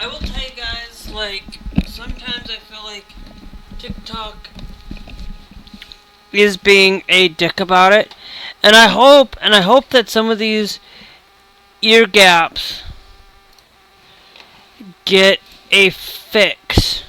I will tell you guys, like, sometimes I feel like TikTok is being a dick about it. And I hope that some of these ear gaps get a fix.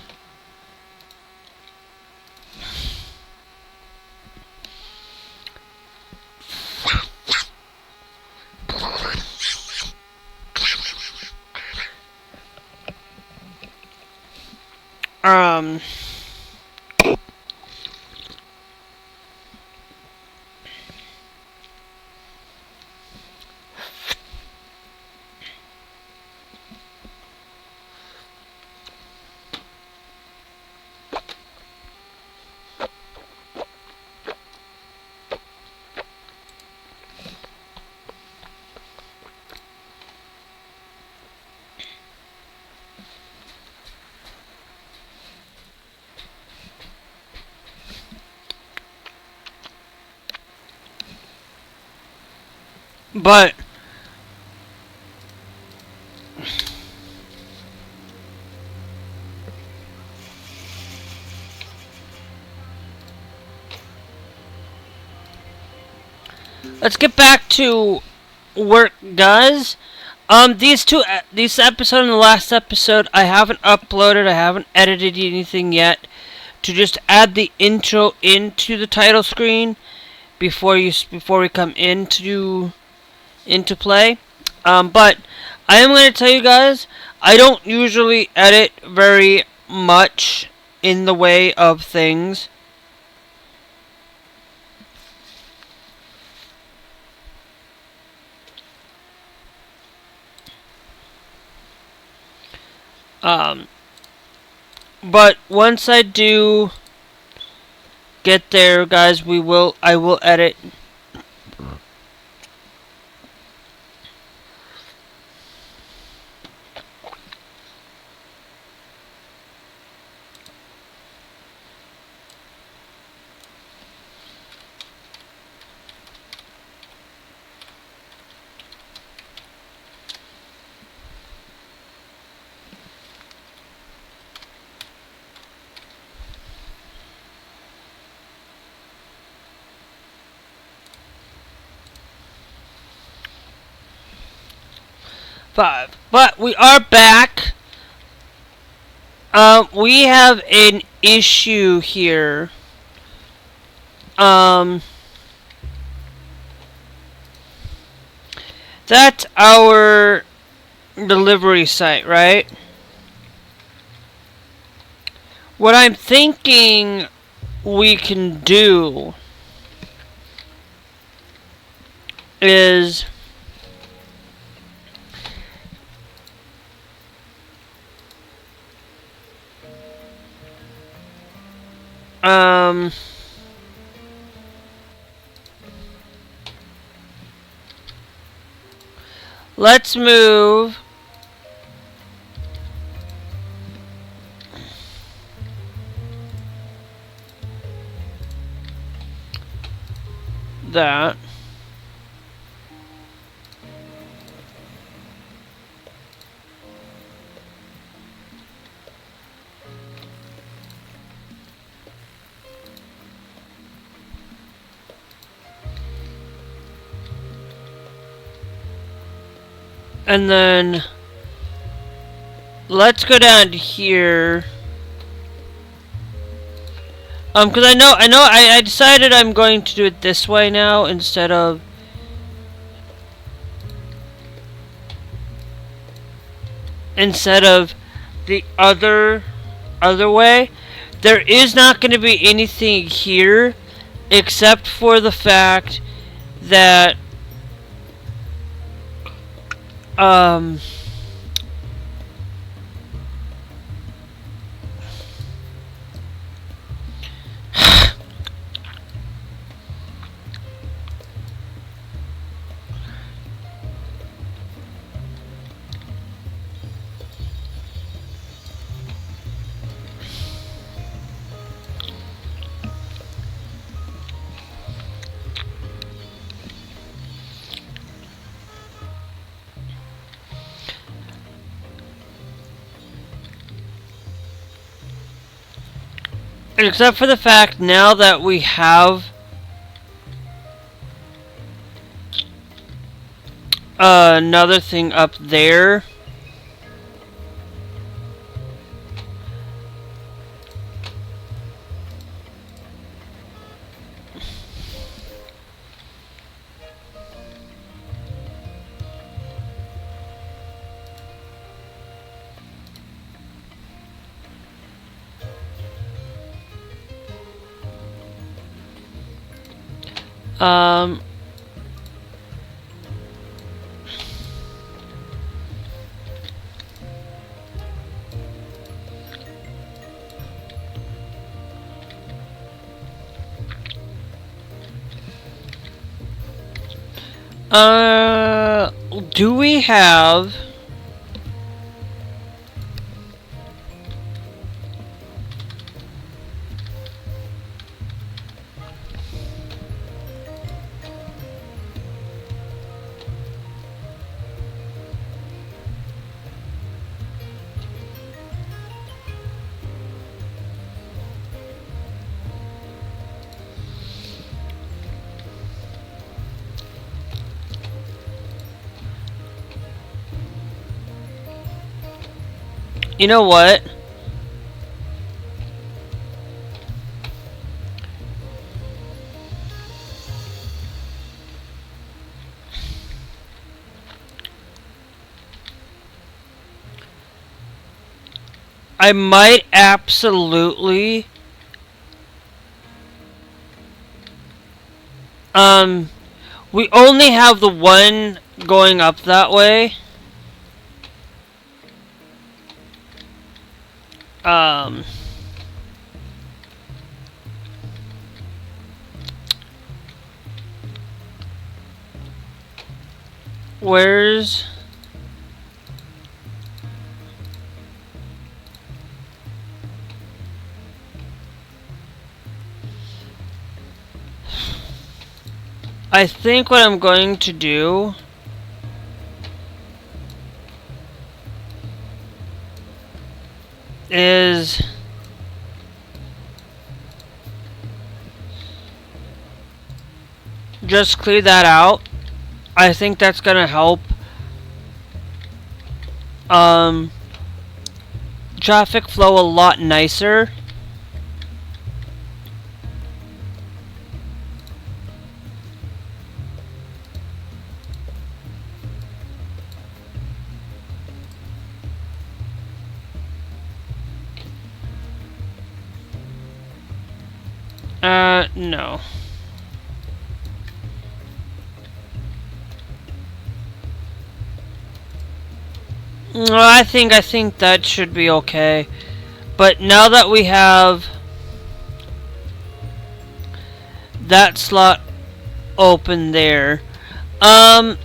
But let's get back to work, guys. This episode and the last episode, I haven't uploaded, I haven't edited anything yet to just add the intro into the title screen before we come into play. But I am going to tell you guys, I don't usually edit very much in the way of things. But once I do get there, guys, I will edit. But we are back. We have an issue here. That's our delivery site, right? What I'm thinking we can do is let's move that. And then let's go down to here. Because I decided I'm going to do it this way now instead of the other way. There is not going to be anything here except for the fact that Except for the fact now that we have another thing up there. Um, do we have you know what? I might absolutely we only have the one going up that way. Where's I think what I'm going to do is just clear that out. I think that's gonna help traffic flow a lot nicer. No. I think that should be okay. But now that we have that slot open there, now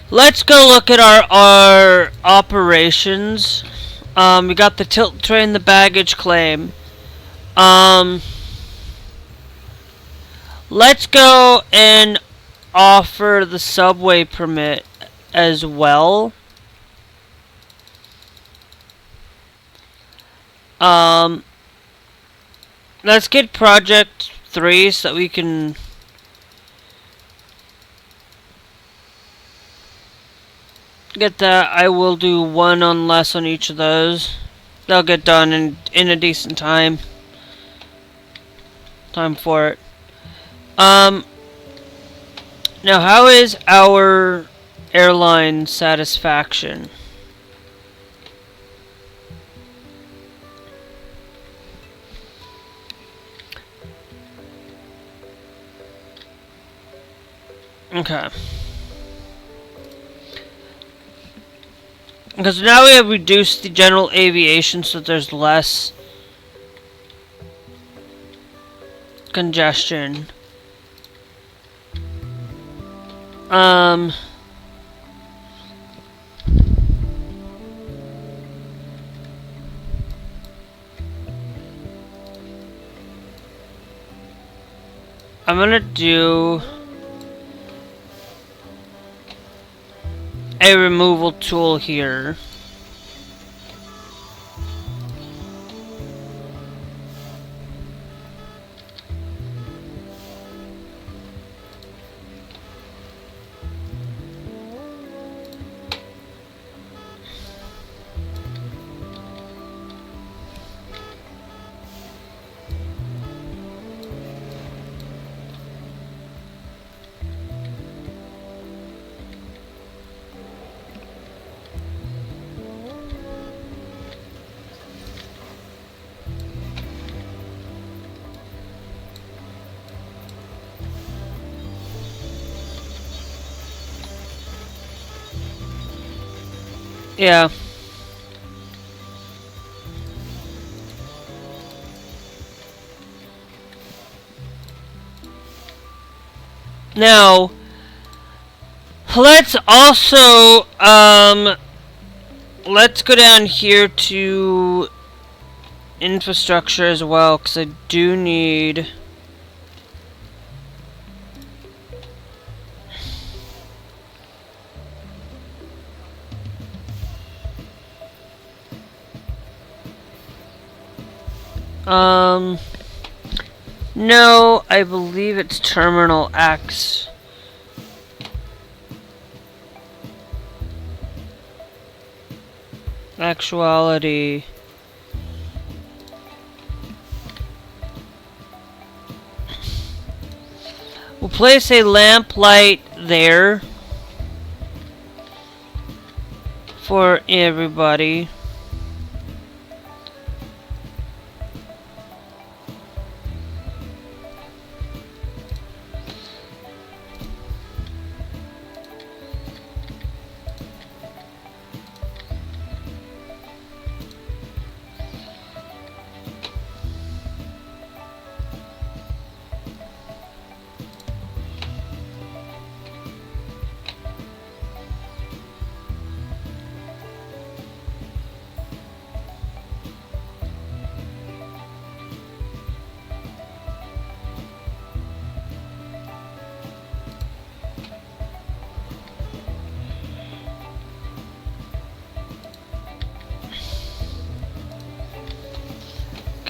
let's go look at our operations. We got the tilt train, the baggage claim. Let's go and offer the subway permit as well. Let's get project 3 so that we can get that. I will do one on less on each of those. They'll get done in a decent time for it. Now how is our airline satisfaction? Okay. Because now we have reduced the general aviation so that there's less congestion. I'm gonna do a removal tool here. Yeah. Now, let's also, let's go down here to infrastructure as well, because I do need... no, I believe it's Terminal X. Actuality. We'll place a lamp light there for everybody.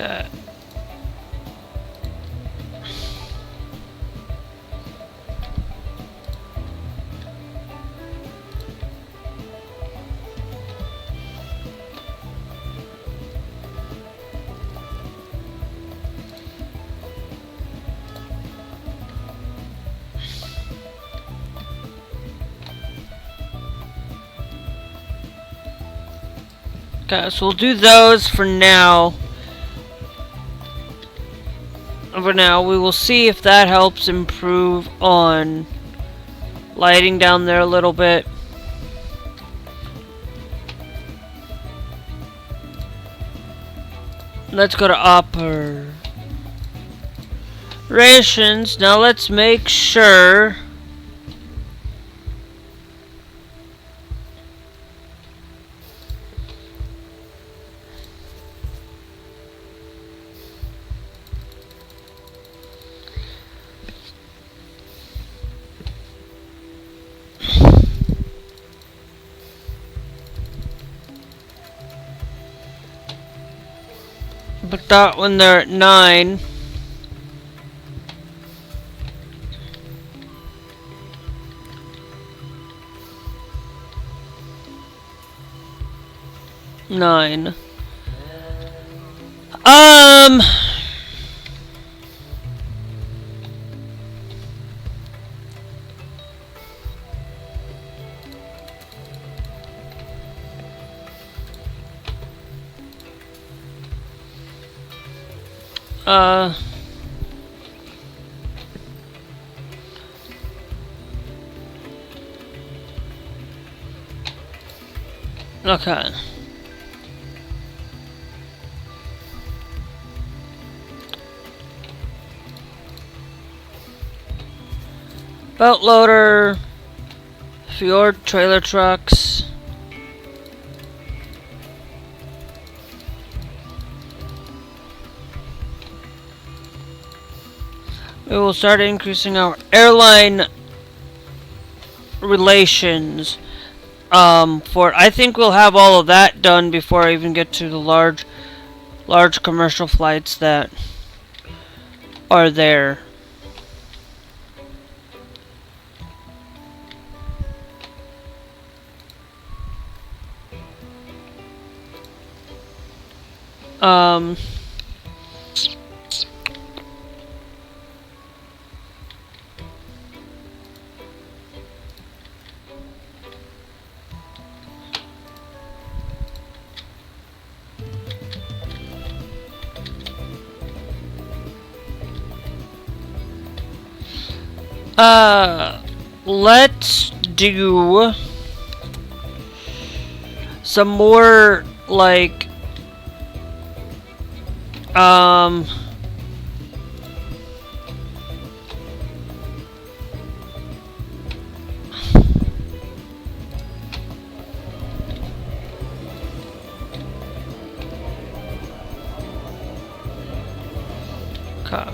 Okay. Okay, so we'll do those for now. For now, we will see if that helps improve on lighting down there a little bit. Let's go to operations. Now let's make sure but that when they're at 9. Nine. Okay. Belt loader, Fjord trailer trucks. We will start increasing our airline relations. I think we'll have all of that done before I even get to the large commercial flights that are there. Let's do some more like okay.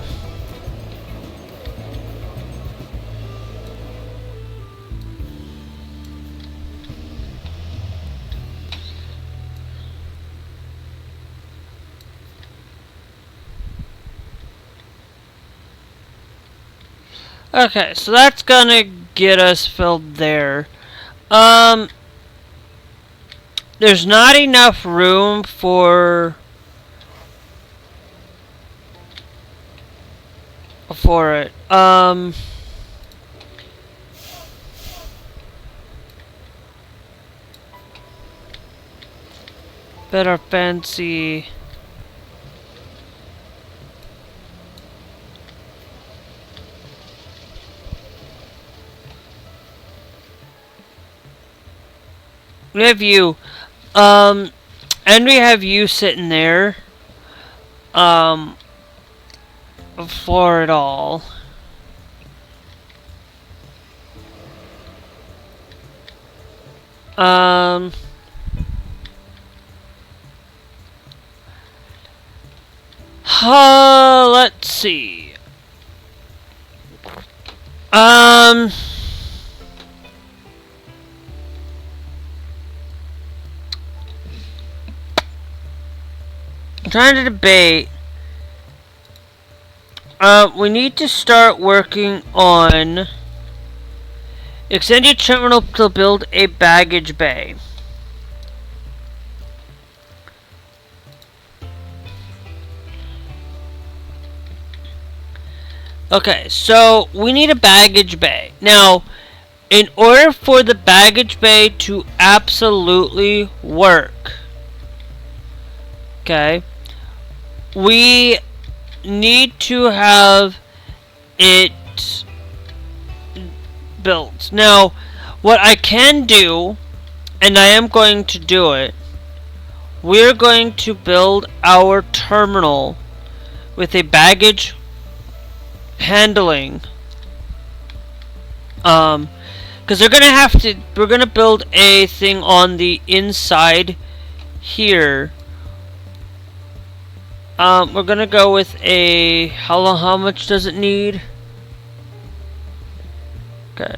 Okay, so that's gonna get us filled there. There's not enough room for it. Better fancy. We have you. And we have you sitting there. For it all. Let's see. I'm trying to debate. We need to start working on extend your terminal to build a baggage bay. Okay, so we need a baggage bay. Now, in order for the baggage bay to absolutely work, okay, we need to have it built. Now, what I can do, and I am going to do it, we're going to build our terminal with a baggage handling, because we're gonna build a thing on the inside here. We're gonna go with a how much does it need? Okay.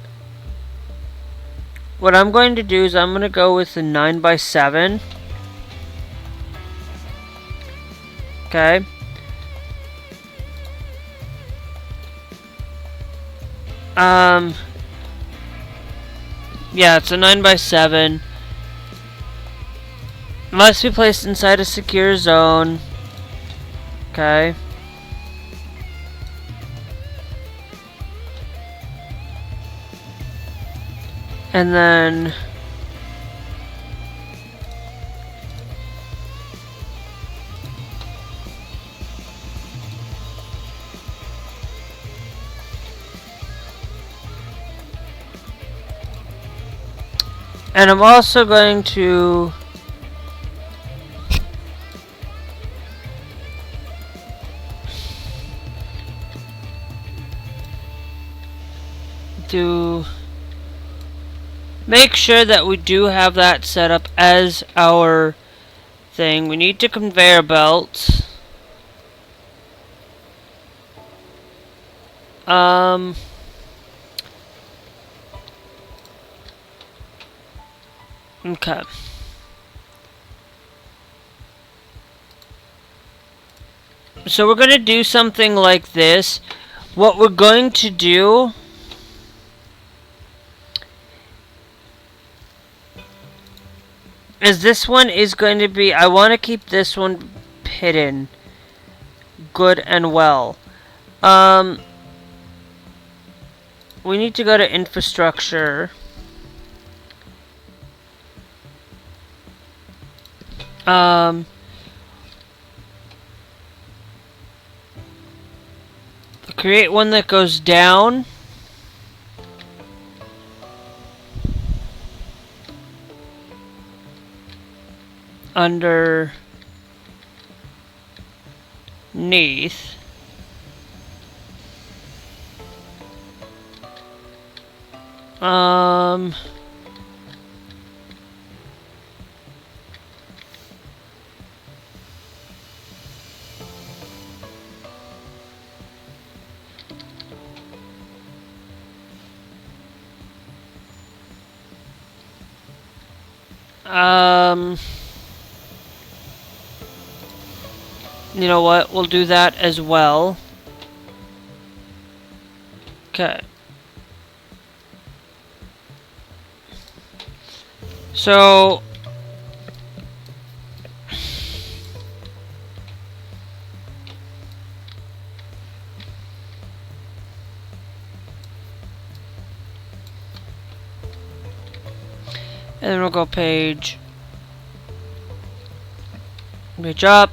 What I'm going to do is I'm gonna go with a 9x7. Okay. Yeah, it's a 9x7. Must be placed inside a secure zone. Okay. And then I'm also going to make sure that we do have that set up as our thing. We need to conveyor belts. Okay. So we're going to do something like this. What we're going to do is this one is going to be, I want to keep this one hidden good and well. We need to go to infrastructure. Create one that goes down. underneath. Um, you know what? We'll do that as well. Okay. So and then we'll go page up.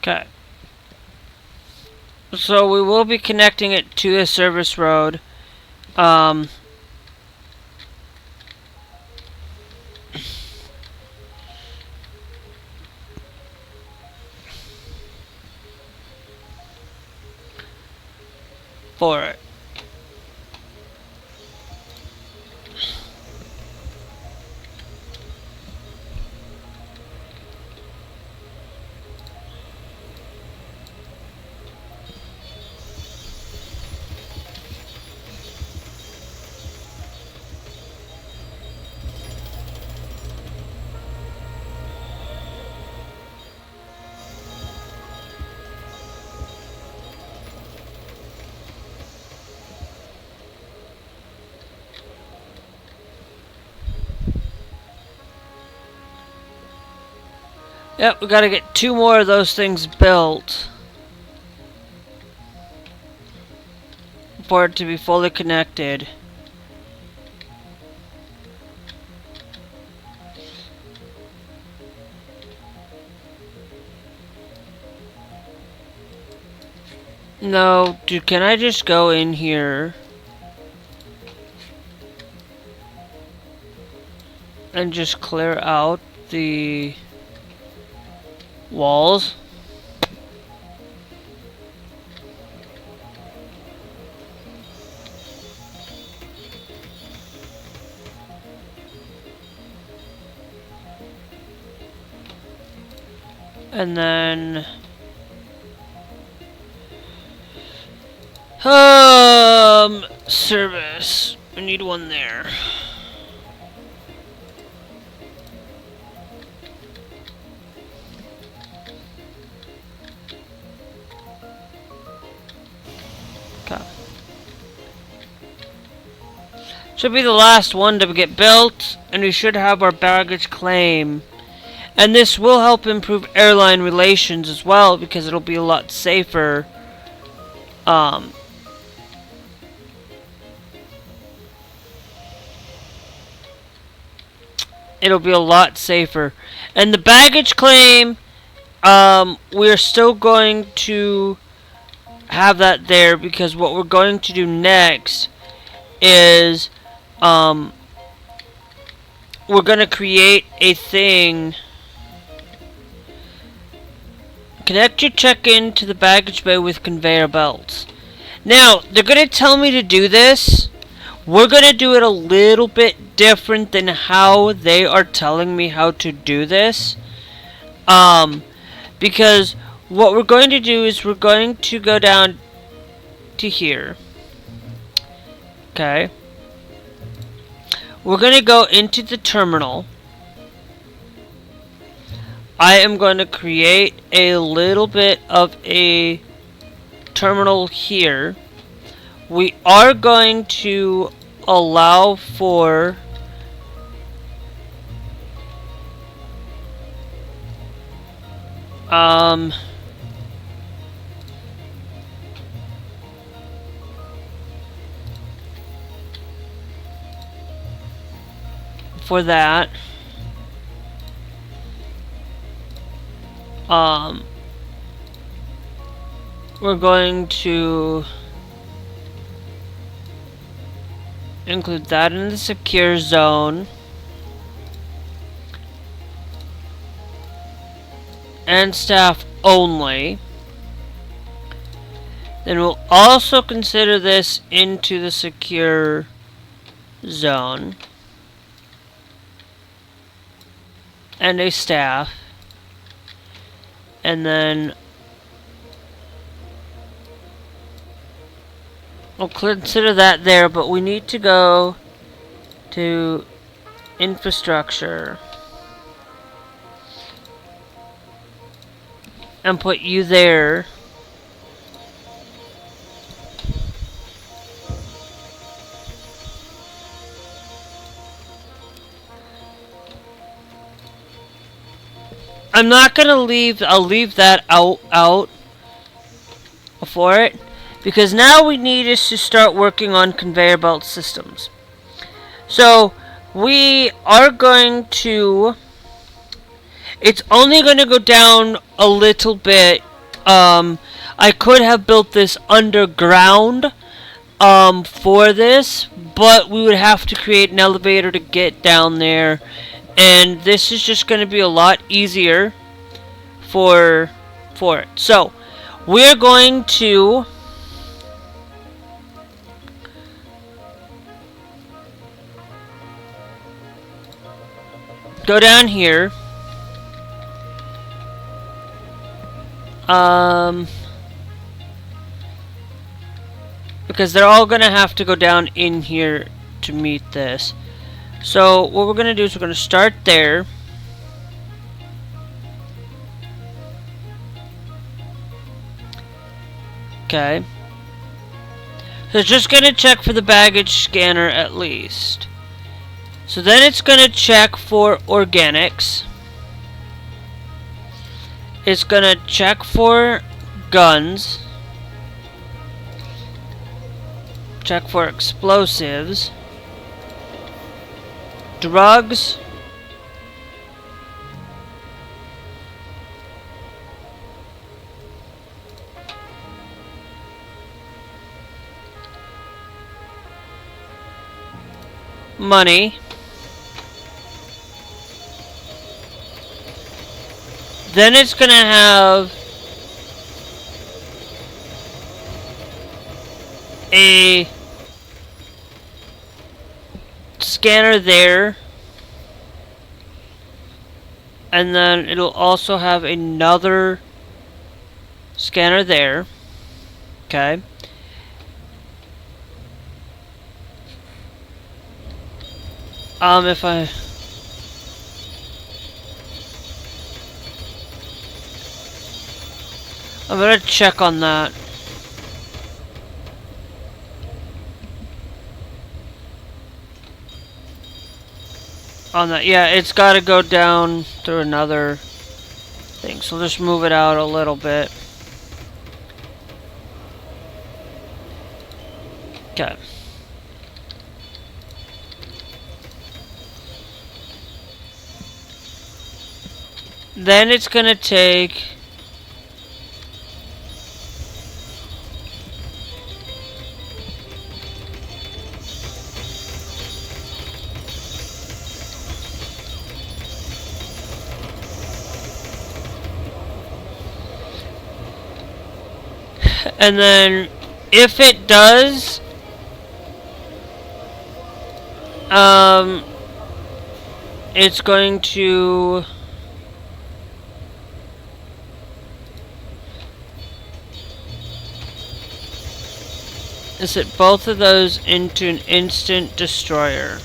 Okay. So we will be connecting it to a service road. For it. Yep, we gotta get 2 more of those things built for it to be fully connected. No, dude, can I just go in here and just clear out the walls? And then service. We need one there. Okay. Should be the last one to get built, and we should have our baggage claim. And this will help improve airline relations as well, because it'll be a lot safer. It'll be a lot safer. And the baggage claim, we're still going to have that there, because what we're going to do next is we're going to create a thing. Connect your check-in to the baggage bay with conveyor belts. Now, they're going to tell me to do this. We're going to do it a little bit different than how they are telling me how to do this. Because what we're going to do is we're going to go down to here. Okay. We're going to go into the terminal. I am going to create a little bit of a terminal here. We are going to allow for Um, for that, we're going to include that in the secure zone. And staff only. Then we'll also consider this into the secure zone. And a staff. And then we'll consider that there, but we need to go to infrastructure and put you there. I'm not gonna leave, I'll leave that out for it, because now we need is to start working on conveyor belt systems. So we are going to, it's only going to go down a little bit. I could have built this underground for this, but we would have to create an elevator to get down there, and this is just going to be a lot easier for it. So we're going to go down here. Because they're all gonna have to go down in here to meet this. So what we're gonna do is we're gonna start there. Okay. So it's just gonna check for the baggage scanner at least. So then it's gonna check for organics. It's gonna check for guns. Check for explosives. Drugs. Money. Then it's gonna have a scanner there, and then it'll also have another scanner there. Okay. If I'm gonna check on that. Yeah, it's gotta go down through another thing. So just move it out a little bit. Okay. Then it's gonna take and then if it does it's going to set both of those into an instant destroyer.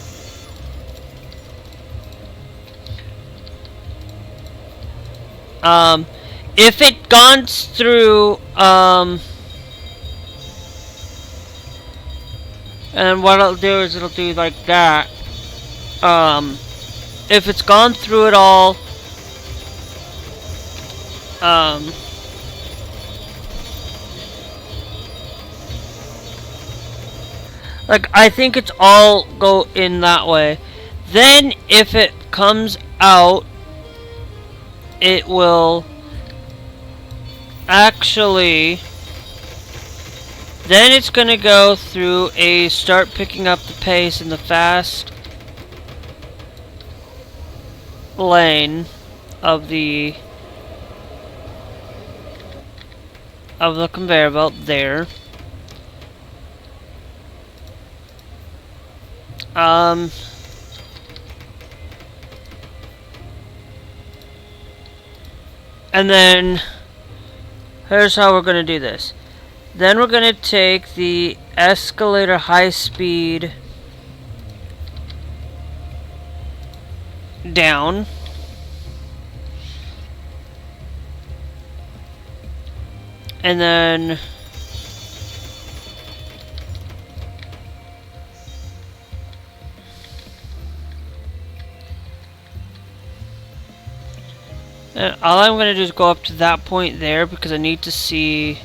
If it gone through, and what it'll do is it'll do like that. If it's gone through it all, like, I think it's all go in that way. Then, if it comes out, it will actually... Then it's gonna go through a start picking up the pace in the fast lane of the conveyor belt there. And then here's how we're gonna do this. Then we're gonna take the escalator high speed down. And then all I'm going to do is go up to that point there because I need to see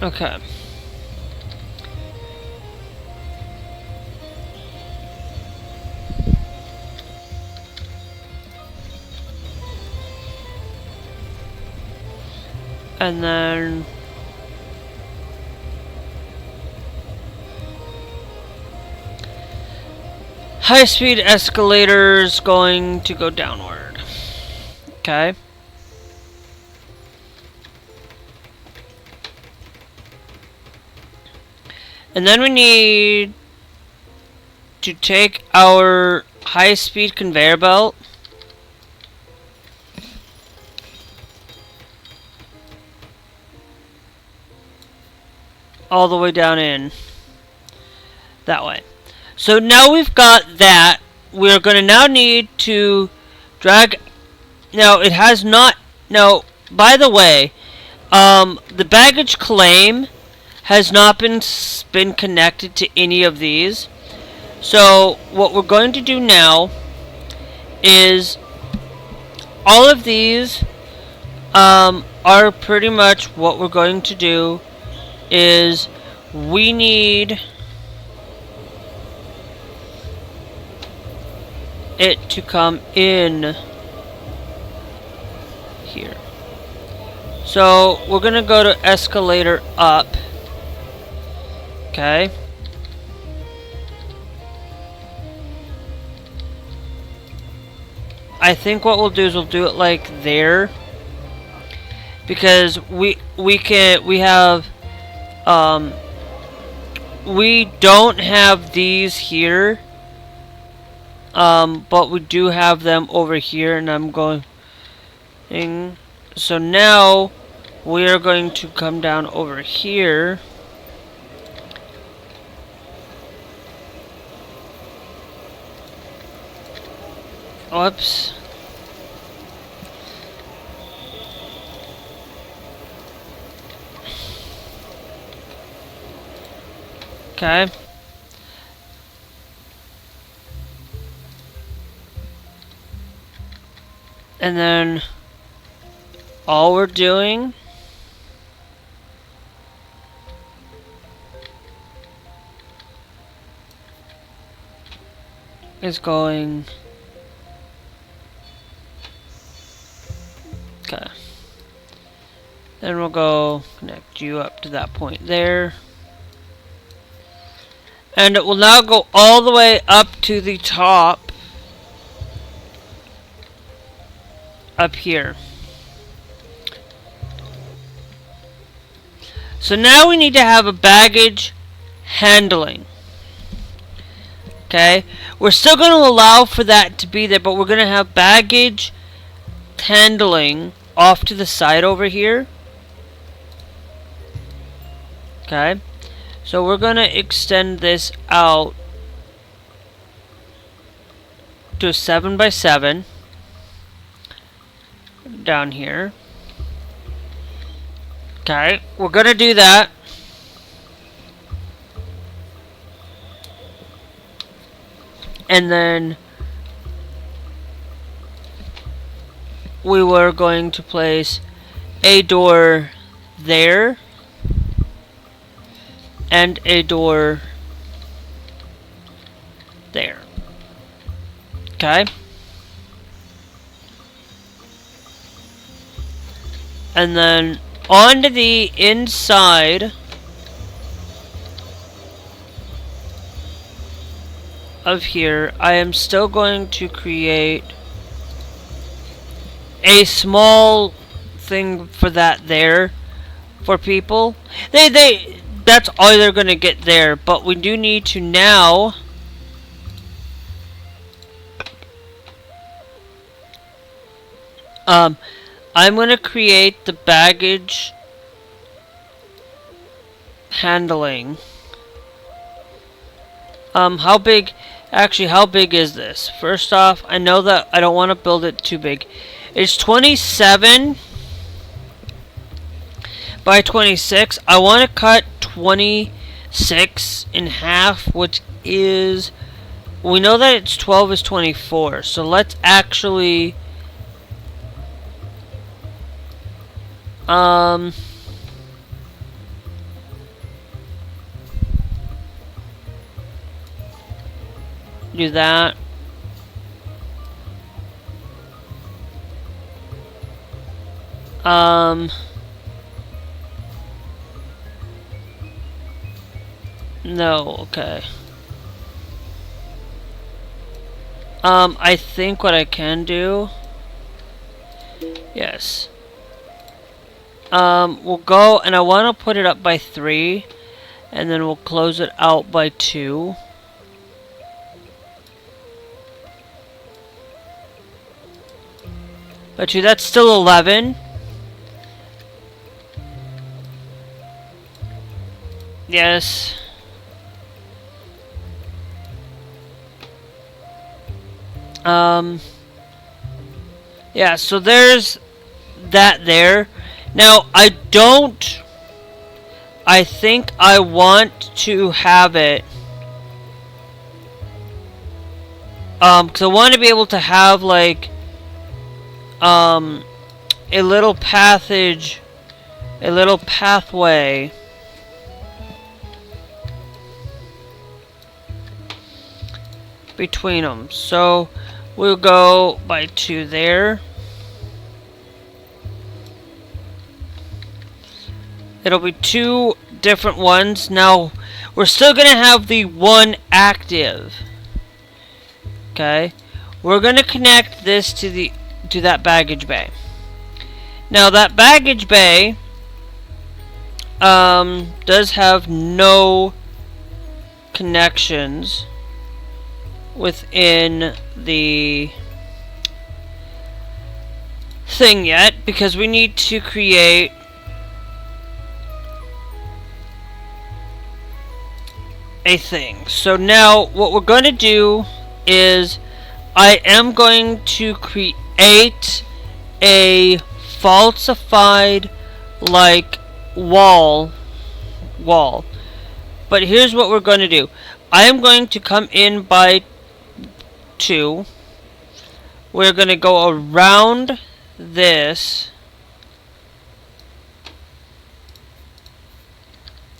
okay. And then high-speed escalators going to go downward. Okay. And then we need to take our high-speed conveyor belt all the way down in that way. So now we've got that. We're going to now need to drag. Now it has not. Now, by the way, the baggage claim has not been connected to any of these. So what we're going to do now is all of these are pretty much what we're going to do. Is we need it to come in here. So we're gonna go to escalator up. Okay. I think what we'll do is we'll do it like there, because we don't have these here, but we do have them over here, and I'm going. So now we are going to come down over here. Whoops. Okay. And then all we're doing is going. Okay. Then we'll go connect you up to that point there. And it will now go all the way up to the top up here. So now we need to have a baggage handling. Okay, we're still going to allow for that to be there, but we're going to have baggage handling off to the side over here. Okay, so we're going to extend this out to a 7x7 down here. Okay, we're gonna do that. And then we were going to place a door there and a door there. Okay. And then on the inside of here, I am still going to create a small thing for that there for people. That's all they're gonna get there, but we do need to now I'm gonna create the baggage handling. How big is this? First off, I know that I don't want to build it too big. It's 27 by 26. I want to cut 26 in half, which is, we know that it's 12 is 24. So let's actually do that. No, okay. I think what I can do, yes. We'll go, and I want to put it up by 3, and then we'll close it out by 2. By 2, that's still 11. Yes. Yeah, so there's that there. Now, I think I want to have it, because I want to be able to have, like, a little pathway between them. So we'll go by 2 there. It'll be 2 different ones. Now we're still gonna have the one active. Okay, we're gonna connect this to that baggage bay. Now that baggage bay does have no connections within the thing yet, because we need to create a thing. So now what we're going to do is I am going to create a falsified like wall. But here's what we're going to do. I am going to come in by 2. We're going to go around this.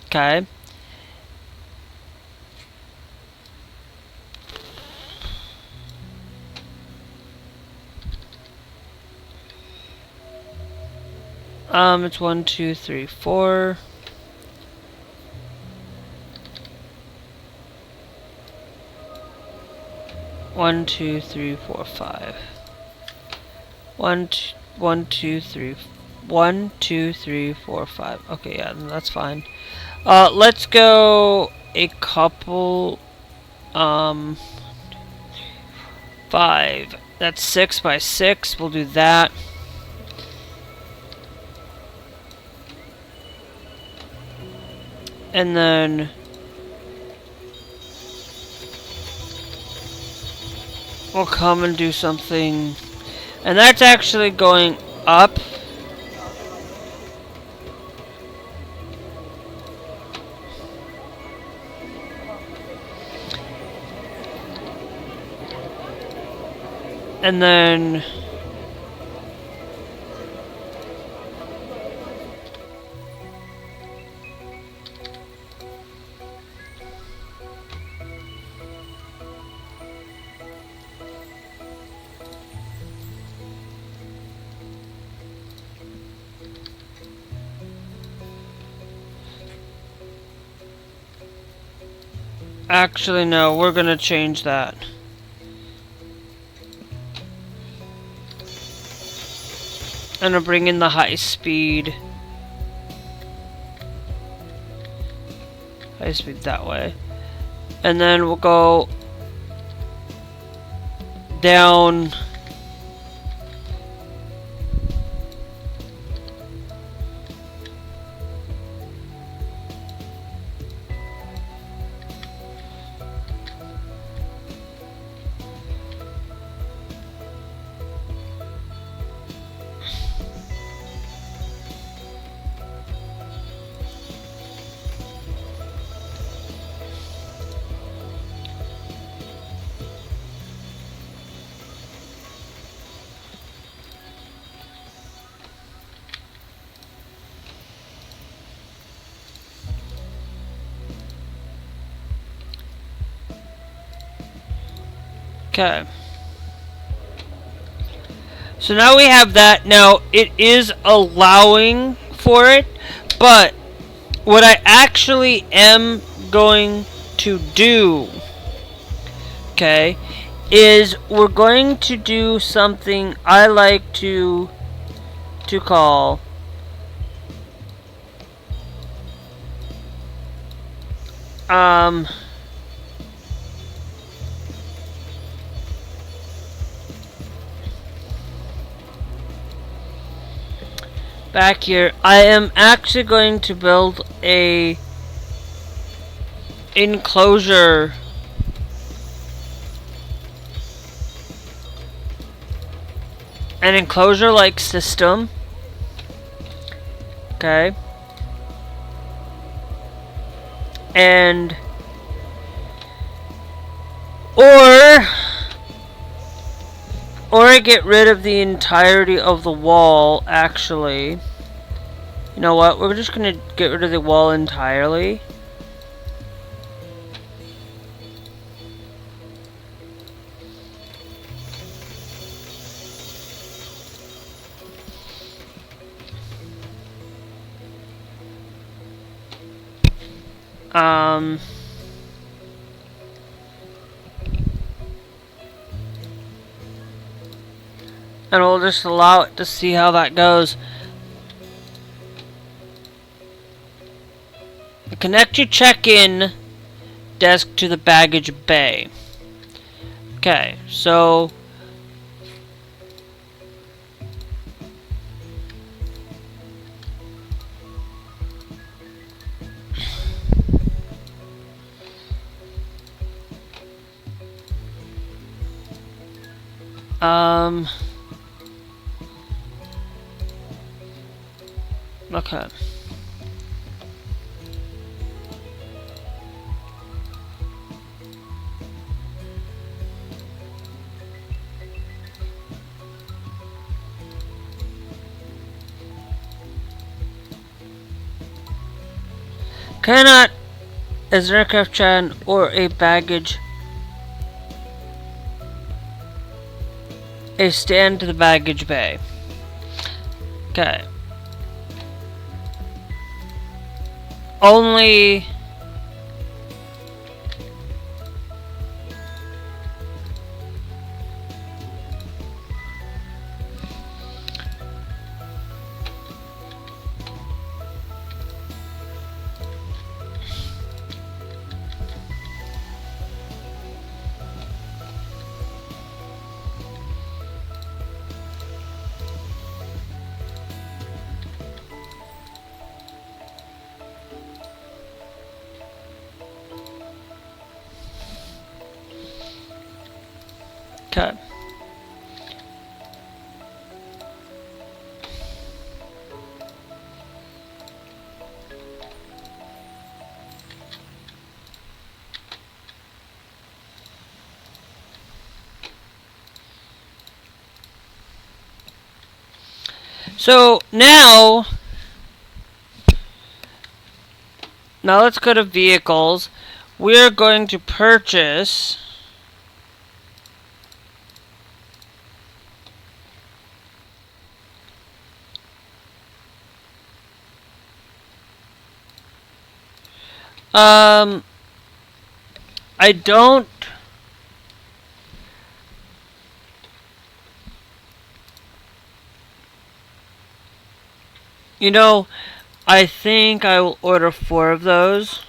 Okay. It's 1, 2, 3, 4. 1, 2, 3, 4, 5. 1, 2, 3, 1, 2, 3, 4, 5. Okay, yeah, that's fine. Let's go a couple. 5. That's 6 by 6. We'll do that. And then we'll come and do something. And that's actually going up. And then actually no, we're gonna change that. I'm gonna bring in the high speed. High speed that way. And then we'll go down. Okay. So now we have that. Now it is allowing for it, but what I actually am going to do, okay, is we're going to do something I like to call back here, I am actually going to build a enclosure like system. Okay. And or get rid of the entirety of the wall, actually. You know what? We're just gonna get rid of the wall entirely. And we'll just allow it to see how that goes. Connect your check-in desk to the baggage bay. Okay, so okay. Cannot as an aircraft chan or a baggage a stand to the baggage bay. Okay. Only okay. So now let's go to vehicles. We're going to purchase I don't I think I will order 4 of those.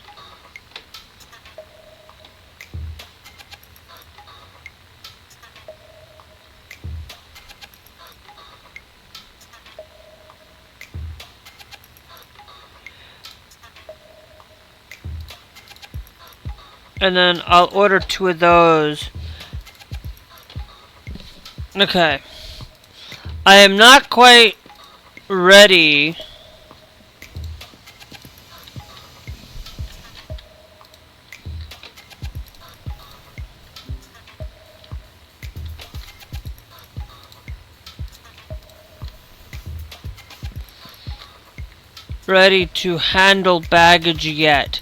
And then I'll order 2 of those. Okay. I am not quite ready to handle baggage yet.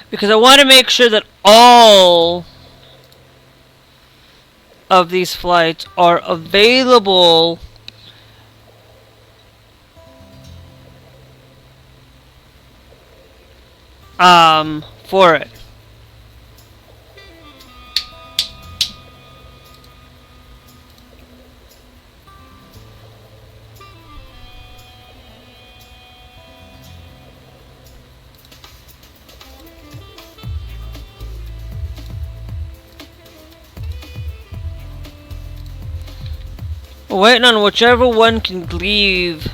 Because I want to make sure that all of these flights are available for it. We're waiting on whichever one can leave.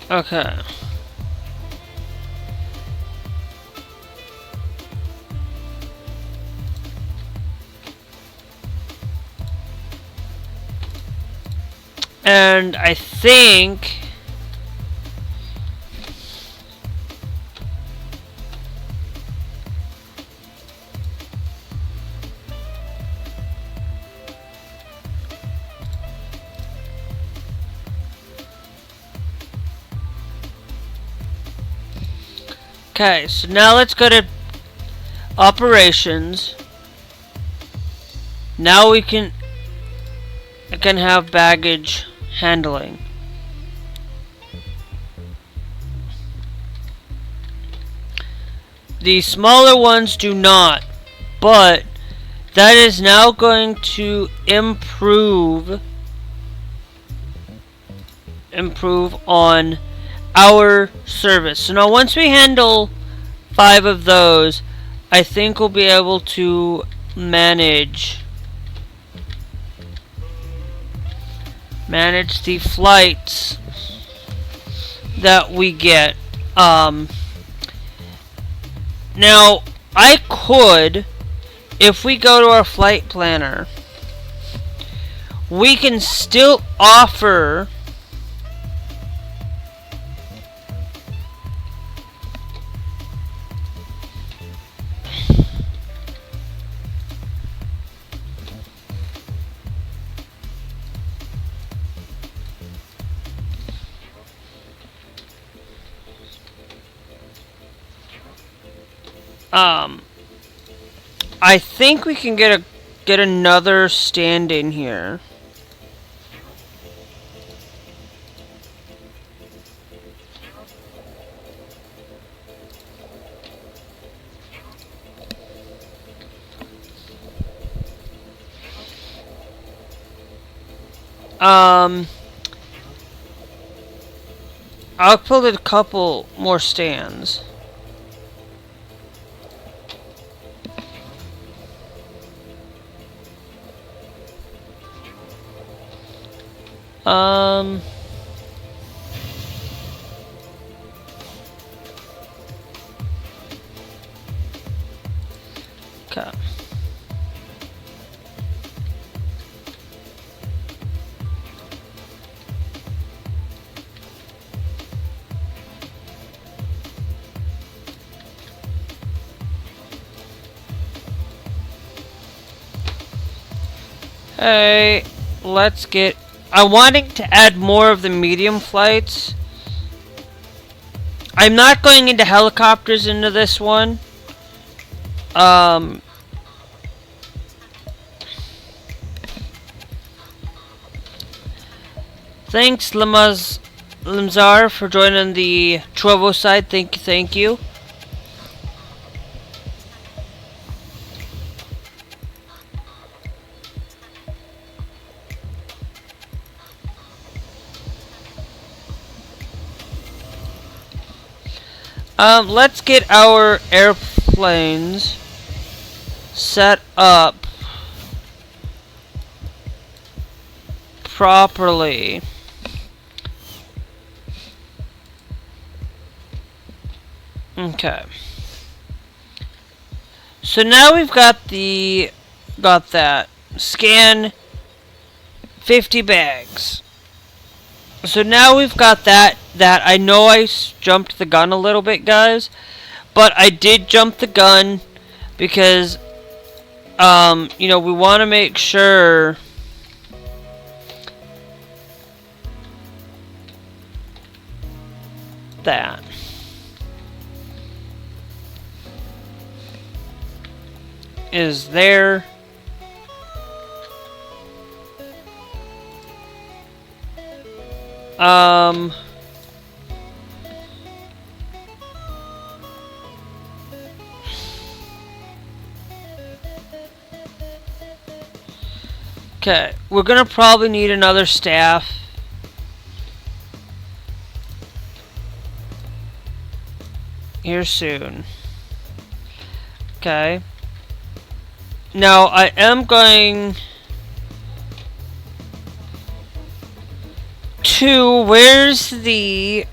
Okay. And I think okay, so now let's go to operations. Now we can have baggage handling. The smaller ones do not, but that is now going to improve on our service. So now once we handle 5 of those, I think we'll be able to manage the flights that we get. Now I could, if we go to our flight planner, we can still offer I think we can get another stand in here. I'll put a couple more stands. Um. Okay. Hey, let's get... I'm wanting to add more of the medium flights. I'm not going into helicopters into this one. Thanks, Limzar, for joining the Trovo side. Thank you, thank you. Let's get our airplanes set up properly. Okay. So now we've got that. Scan 50 bags. So now we've got that. I know I jumped the gun a little bit, guys. But I did jump the gun because, you know, we want to make sure that is there. Okay, we're gonna probably need another staff. Here soon. Okay. Now, I am going to... Where's the...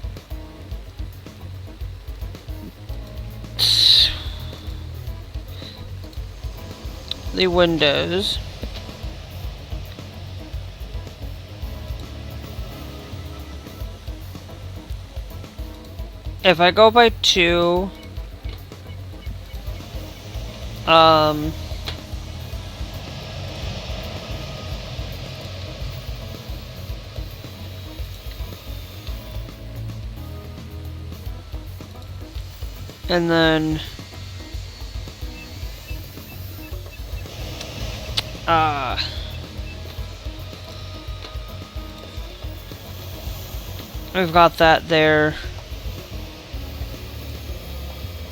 windows? If I go by 2... and then... we've got that there.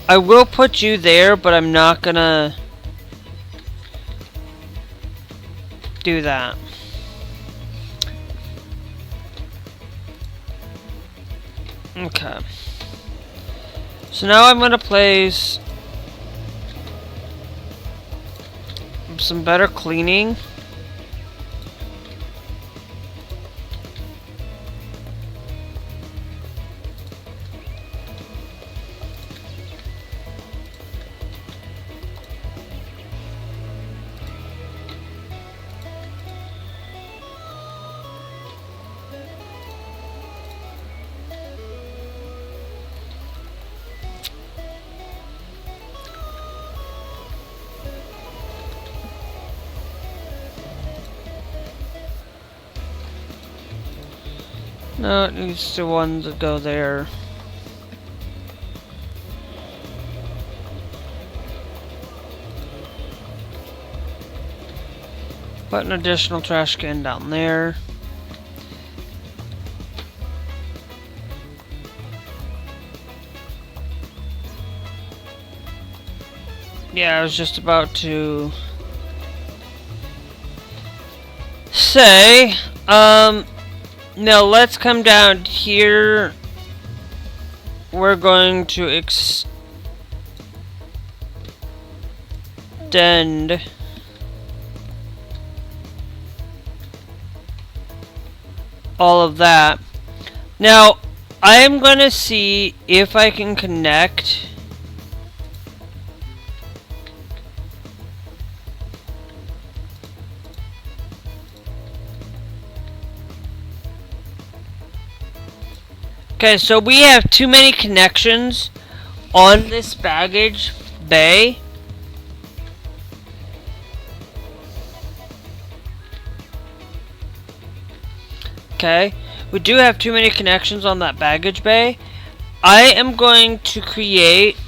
I will put you there, but I'm not gonna do that. Okay. So now I'm gonna place some better cleaning. No, it needs to one to go there. Put an additional trash can down there. Yeah, I was just about to say, now let's come down here. We're going to extend all of that. Now, I am going to see if I can connect Okay, so we have too many connections on this baggage bay. Okay, we do have too many connections on that baggage bay. I am going to create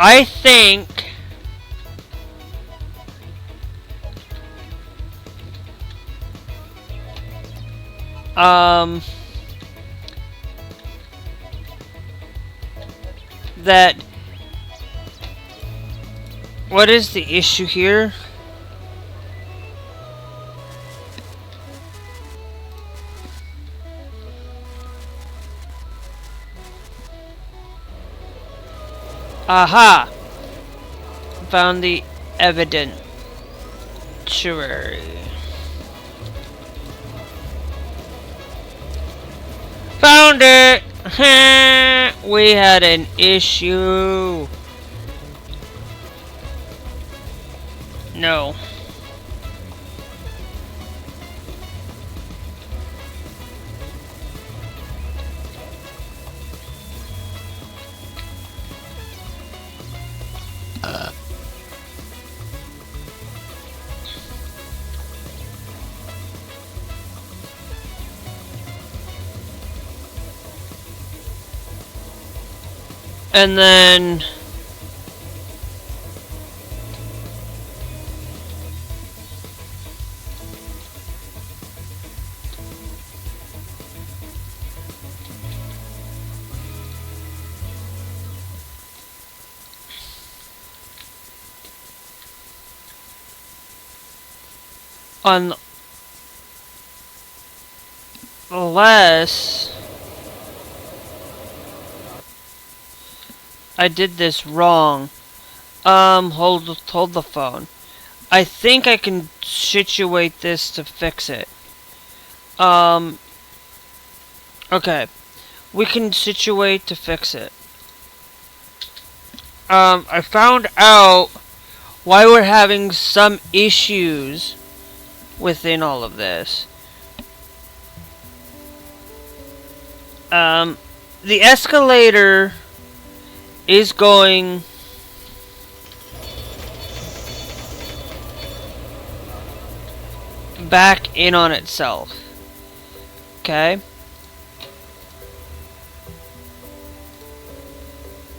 I think that what is the issue here? Aha! Found the evidentiary. Found it! We had an issue. No. And then unless I did this wrong. Hold the phone. I think I can situate this to fix it. Okay. We can situate to fix it. I found out why we're having some issues within all of this. The escalator is going back in on itself. Okay.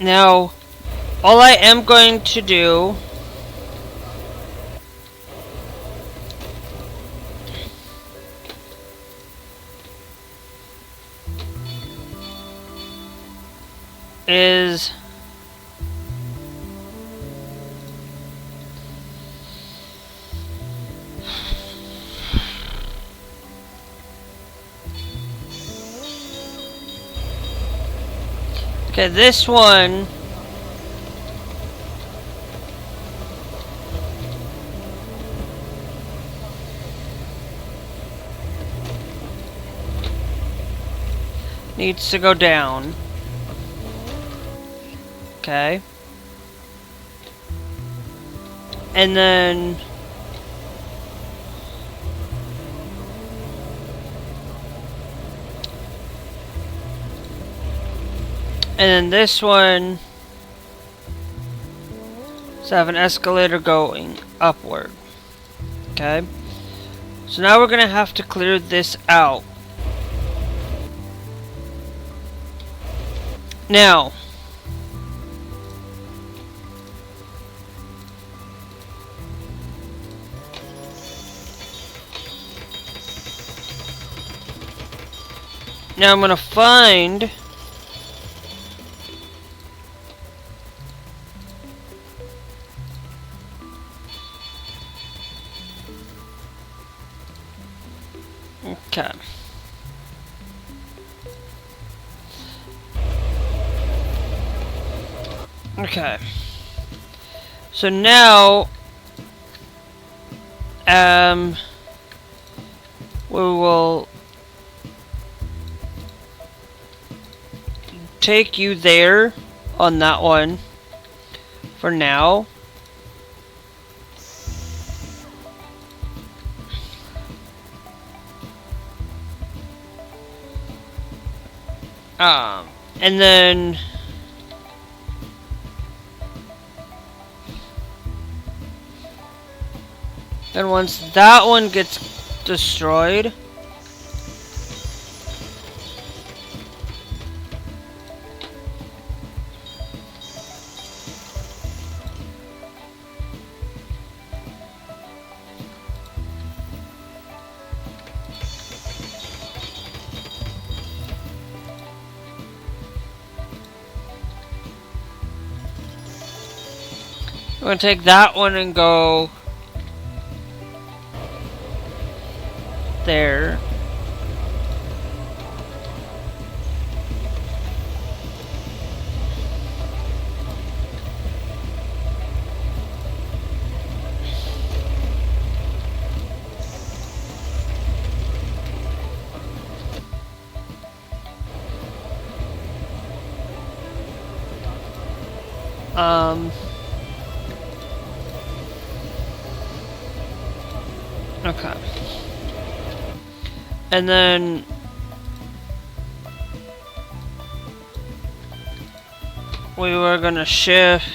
Now, all I am going to do is okay, this one needs to go down. Okay. And then this one so have an escalator going upward. Okay. So now we're gonna have to clear this out. Now I'm gonna find okay. Okay. So now we will take you there on that one for now. And then once that one gets destroyed, we're gonna take that one and go there. Okay. And then we were gonna shift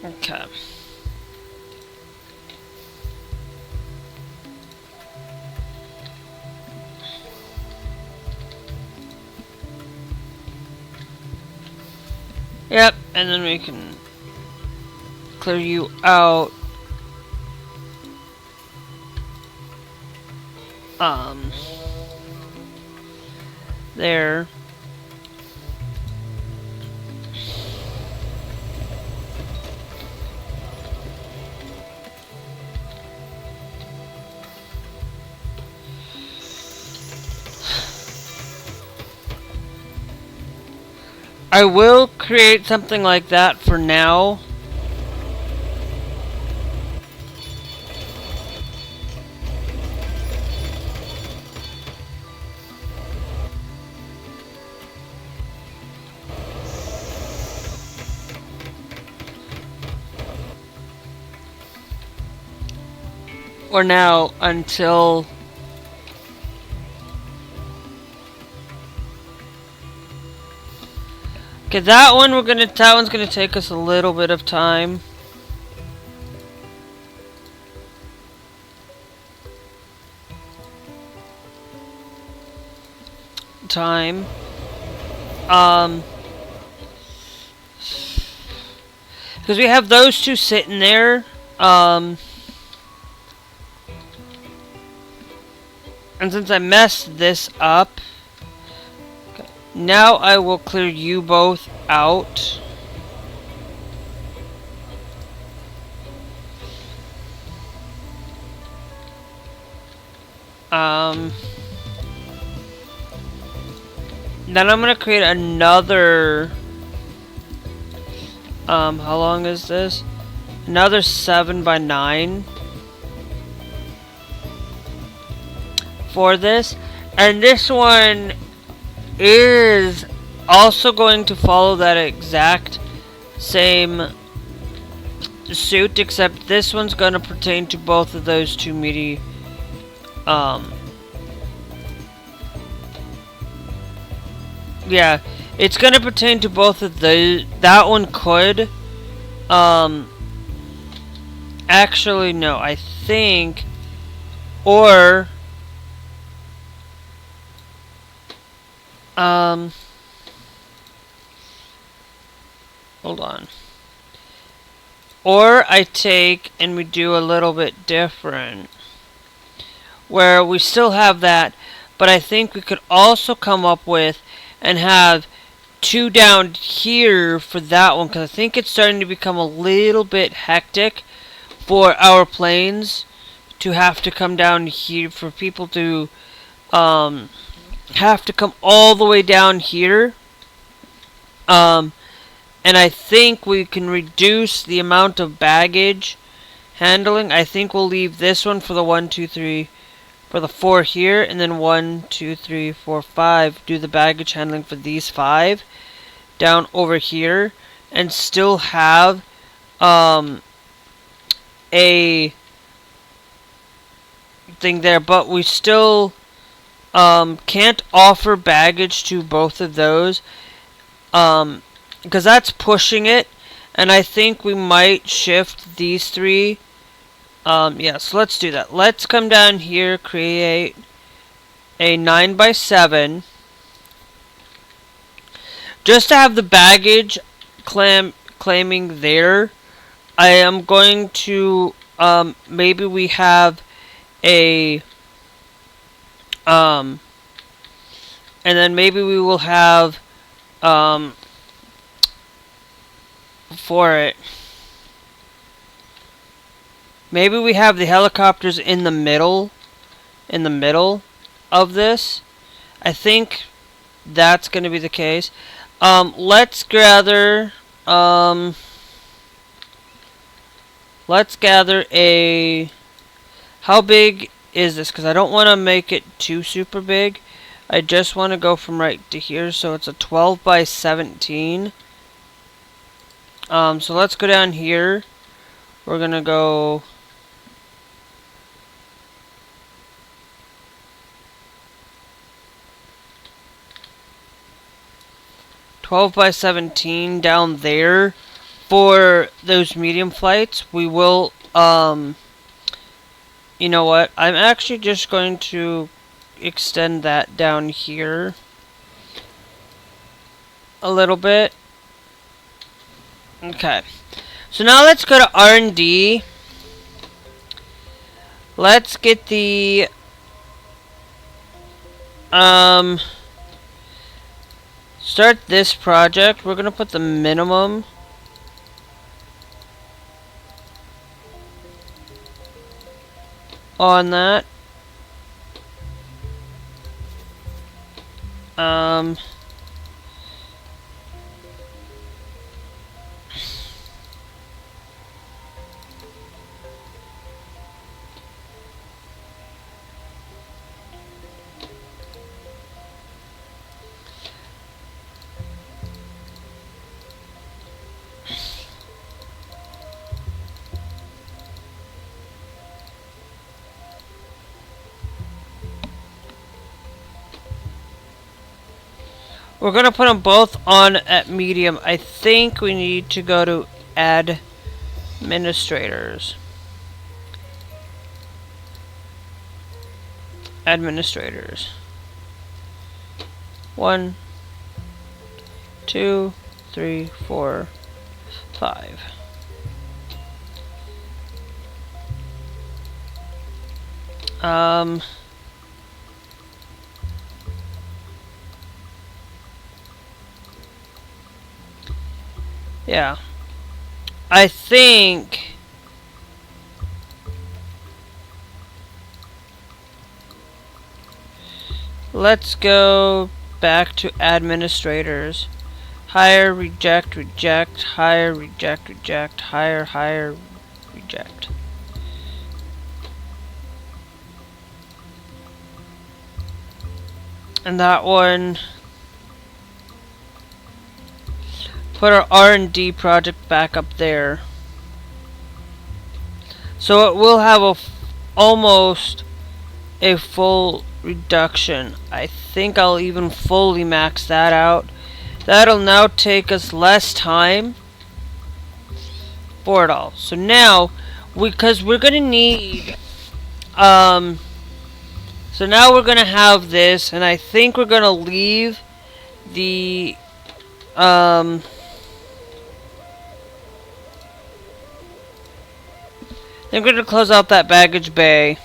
okay. Yep, and then we can clear you out. There. I will create something like that for now. Or now until okay, that one's gonna take us a little bit of time. Because we have those two sitting there, and since I messed this up, okay, now I will clear you both out. Then I'm gonna create another, how long is this? Another 7x9 for this, and this one is also going to follow that exact same suit, except this one's gonna pertain to both of those two MIDI yeah, it's gonna pertain to both of those. That one could actually no, I think, or Hold on. Or I take and we do a little bit different, where we still have that, but I think we could also come up with and have 2 down here for that one, because I think it's starting to become a little bit hectic for our planes to have to come down here, for people to have to come all the way down here. And I think we can reduce the amount of baggage handling. I think we'll leave this one for the 1, 2, 3, for the 4 here, and then 1, 2, 3, 4, 5. Do the baggage handling for these 5 down over here, and still have a thing there. But we still can't offer baggage to both of those. Because that's pushing it, and I think we might shift these 3. Yeah, so let's do that. Let's come down here, create a 9x7, just to have the baggage claiming there. I am going to maybe we have a and then maybe we will have for it, maybe we have the helicopters in the middle of this. I think that's going to be the case. Let's gather a, how big is this, because I don't want to make it too super big. I just want to go from right to here, so it's a 12x17. So let's go down here. We're gonna go 12x17 down there for those medium flights. We will, you know what? I'm actually just going to extend that down here a little bit. Okay. So now let's go to R&D. Let's get the start this project. We're gonna put the minimum on that. We're going to put them both on at medium. I think we need to go to administrators. Administrators. 1, 2, 3, 4, 5. Yeah. I think let's go back to administrators. Hire, reject, reject, hire, reject, reject, hire, hire, reject. And that one, put our R&D project back up there. So it will have almost a full reduction. I think I'll even fully max that out. That'll now take us less time for it all. So now, because we're gonna need, so now we're gonna have this, and I think we're gonna leave the I'm going to close out that baggage bay.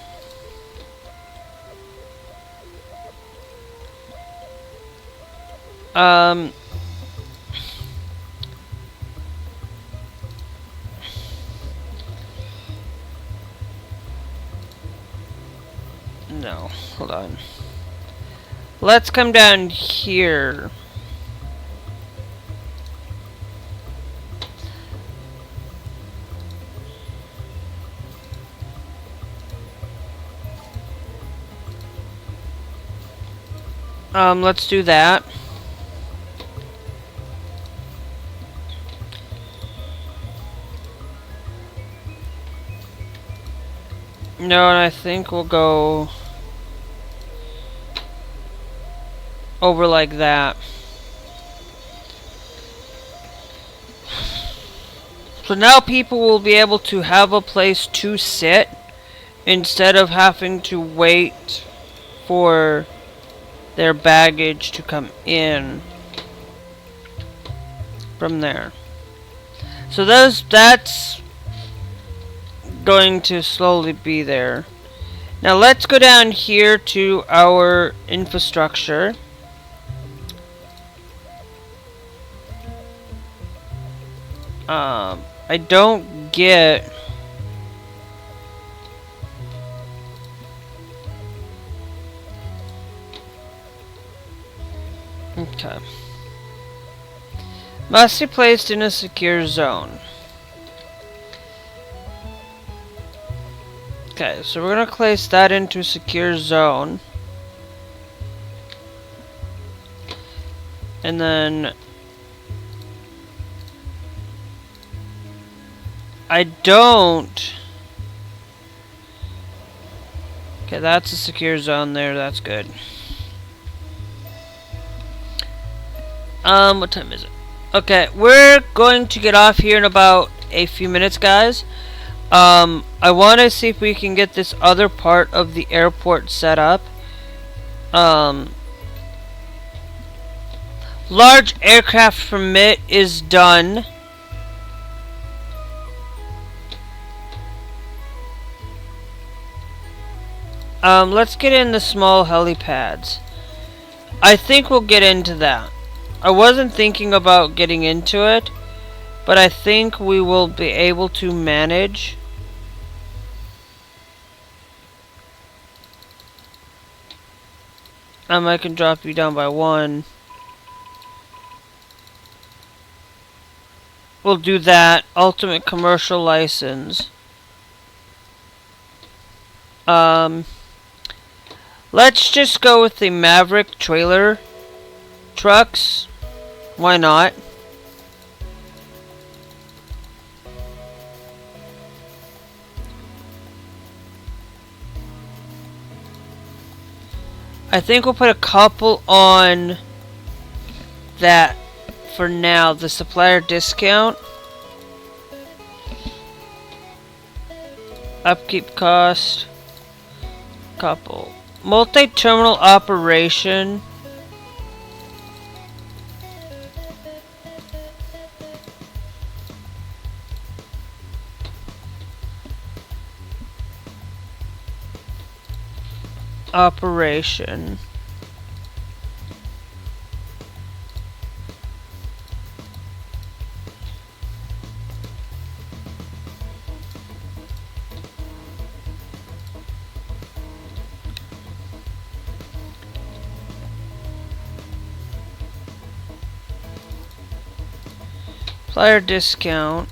No, hold on. Let's come down here. Let's do that. No, and I think we'll go over like that. So now people will be able to have a place to sit instead of having to wait for their baggage to come in from there. So that's going to slowly be there. Now let's go down here to our infrastructure. I don't get okay. Must be placed in a secure zone. Okay, so we're gonna place that into a secure zone. And then I don't. Okay, that's a secure zone there, that's good. What time is it? Okay, we're going to get off here in about a few minutes, guys. I want to see if we can get this other part of the airport set up. Large aircraft permit is done. Let's get in the small helipads. I think we'll get into that. I wasn't thinking about getting into it, but I think we will be able to manage. I can drop you down by 1. We'll do that. Ultimate commercial license. Let's just go with the Maverick trailer trucks. Why not? I think we'll put a couple on that for now. The supplier discount. Upkeep cost. Couple. Multi-terminal operation. Operation. Supplier discount.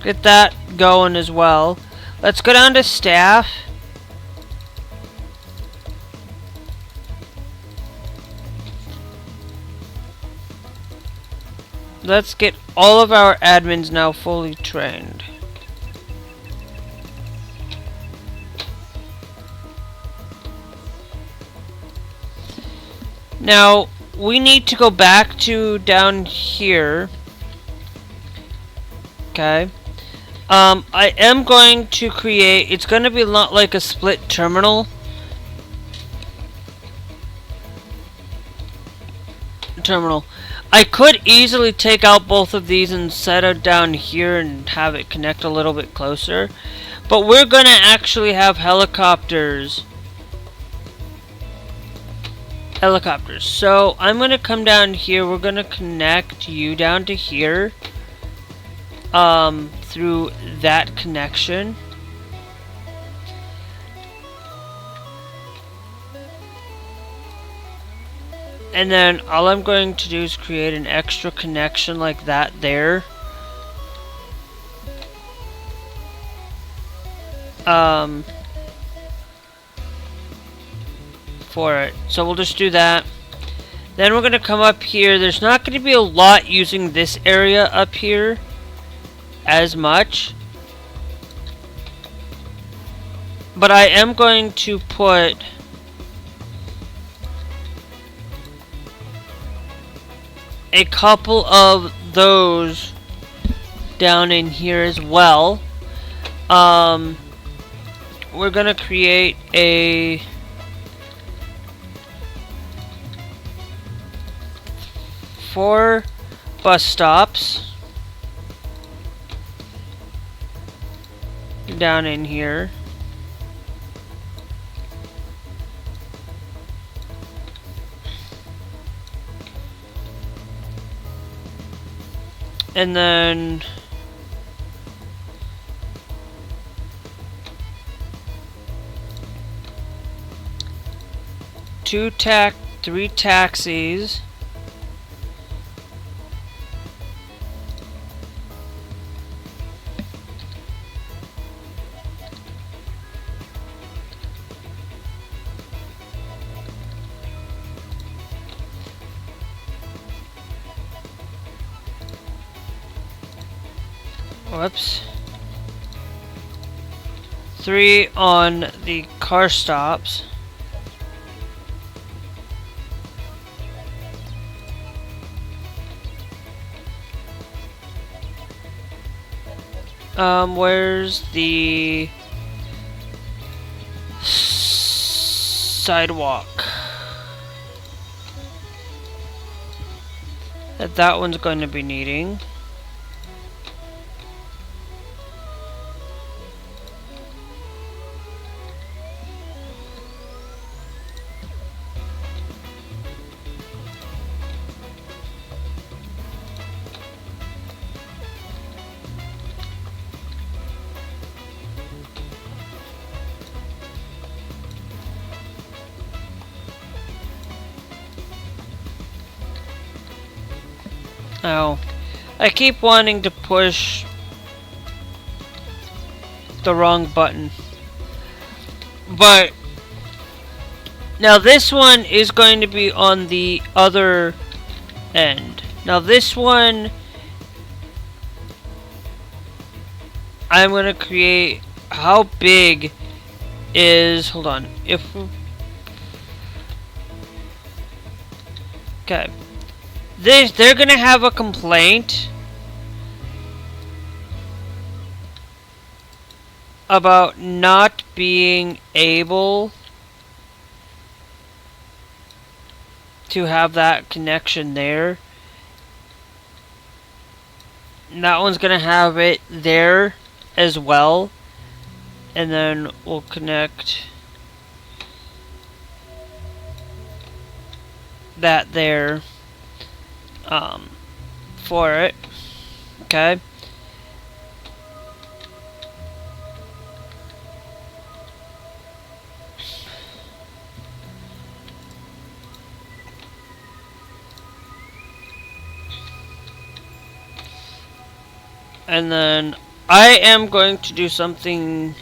Get that going as well. Let's go down to staff. Let's get all of our admins now fully trained. Now, we need to go back to down here Okay. I am going to create, it's going to be not like a split terminal. I could easily take out both of these and set it down here and have it connect a little bit closer. But we're going to actually have helicopters. So I'm going to come down here. We're going to connect you down to here. Through that connection. And then all I'm going to do is create an extra connection like that there. For it. So we'll just do that. Then we're going to come up here. There's not going to be a lot using this area up here as much. But I am going to put a couple of those down in here as well. We're gonna create a four bus stops down in here. And then three taxis. Whoops. 3 on the car stops. Where's the sidewalk? That one's going to be needing. Oh, I keep wanting to push the wrong button. But now this one is going to be on the other end. Now this one, I'm going to create, how big is, hold on, okay. They're gonna have a complaint about not being able to have that connection there. And that one's gonna have it there as well. And then we'll connect that there. For it, okay. And then I am going to do something.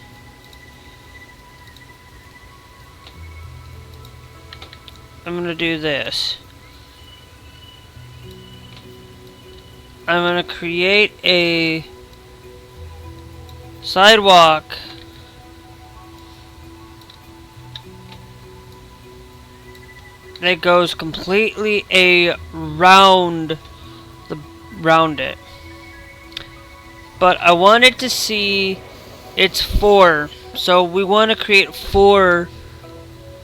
I'm going to do this. I'm going to create a sidewalk that goes completely around it. but I wanted to see it's 4. So we want to create 4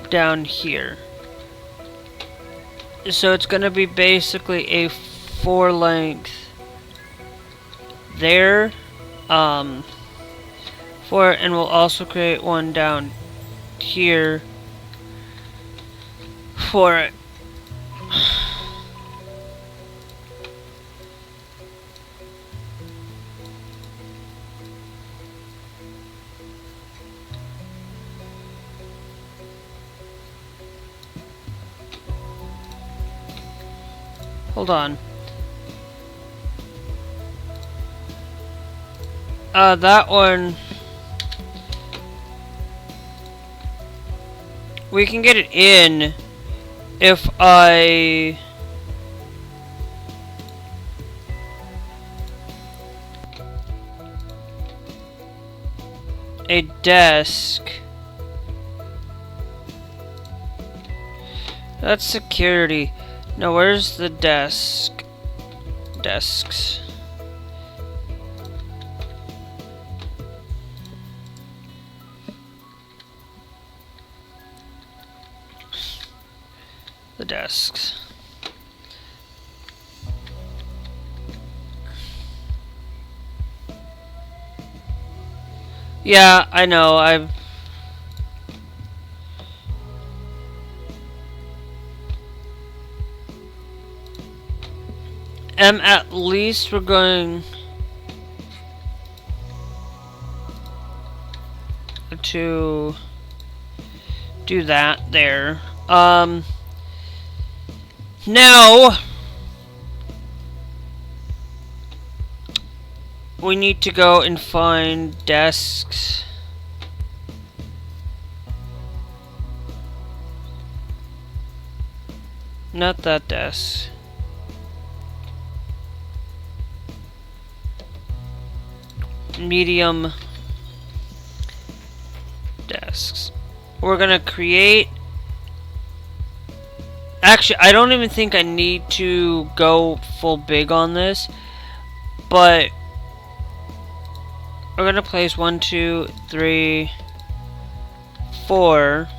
down here. So it's going to be basically a 4 length there. 4, and we'll also create one down here for it. Hold on. That one, we can get it in if I a desk. That's security. No, where's the desk? Desks. The desks. Yeah, I know. At least we're going to do that there. Now we need to go and find desks. Not that desk. Medium desks. We're gonna create. Actually, I don't even think I need to go full big on this, but we're gonna place 1, 2, 3, 4.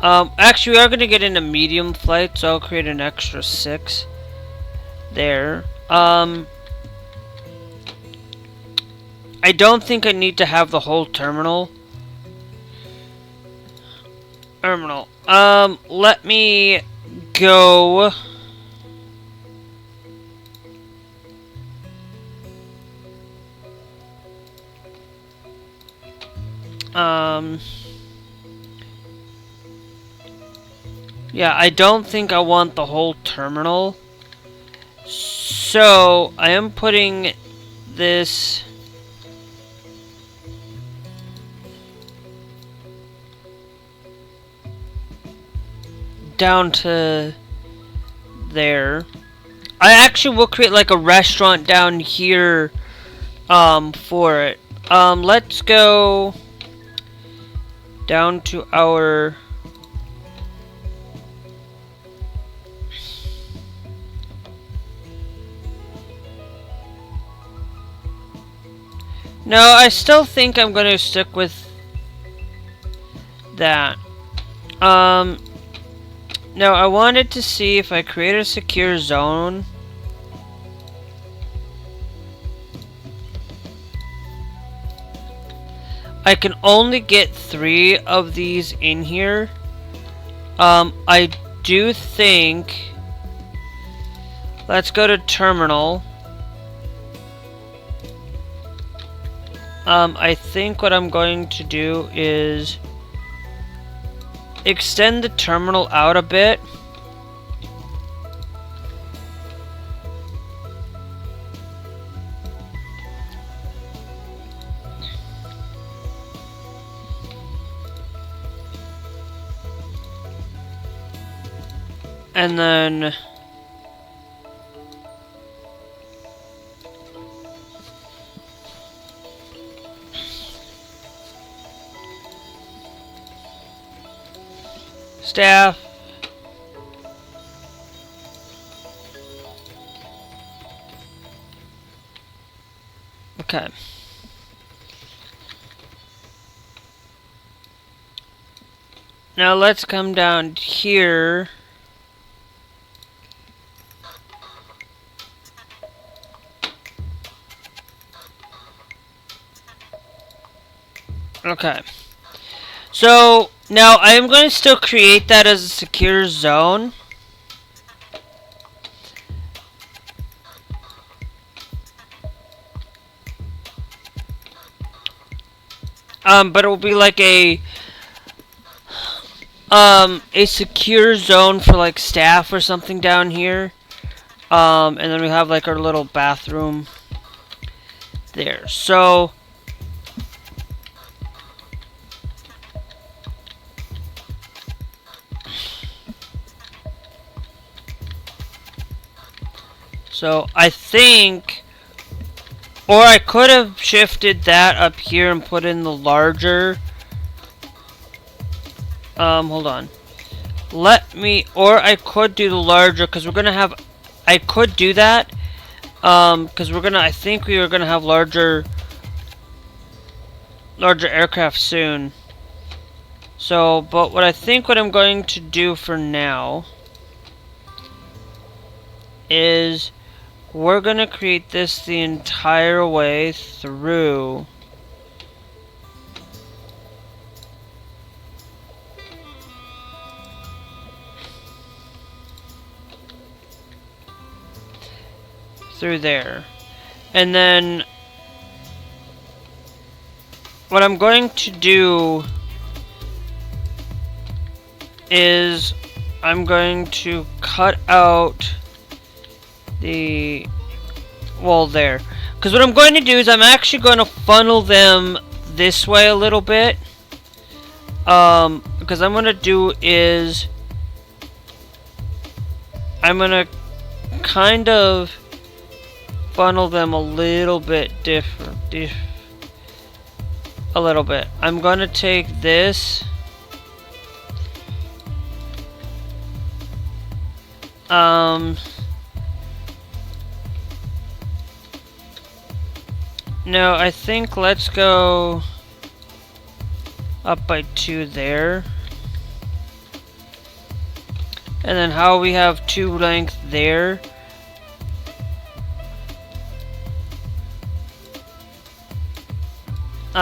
Actually, we are gonna get into medium flight, so I'll create an extra 6 there. I don't think I need to have the whole terminal. Let me go. Yeah, I don't think I want the whole terminal. So, I am putting this down to there. I actually will create like a restaurant down here for it. Let's go down to our No, I still think I'm gonna stick with that. No, I wanted to see if I create a secure zone. I can only get 3 of these in here. I do think. Let's go to terminal. I think what I'm going to do is extend the terminal out a bit. And then staff. Okay. Now let's come down here. Okay. So now I am going to still create that as a secure zone. But it will be like a secure zone for like staff or something down here. And then we have like our little bathroom there. So I think, or I could have shifted that up here and put in the larger. Hold on. Or I could do the larger, because we're gonna have, I could do that, because I think we are gonna have larger aircraft soon. So, but what I'm going to do for now is we're gonna create this the entire way through. Through there. And then what I'm going to do is I'm going to cut out the wall there. Because what I'm going to do is I'm actually going to funnel them this way a little bit. Because I'm going to do is I'm going to kind of funnel them a little bit different. A little bit. I'm going to take this. No, I think let's go up by 2 there. And then how we have 2 length there. You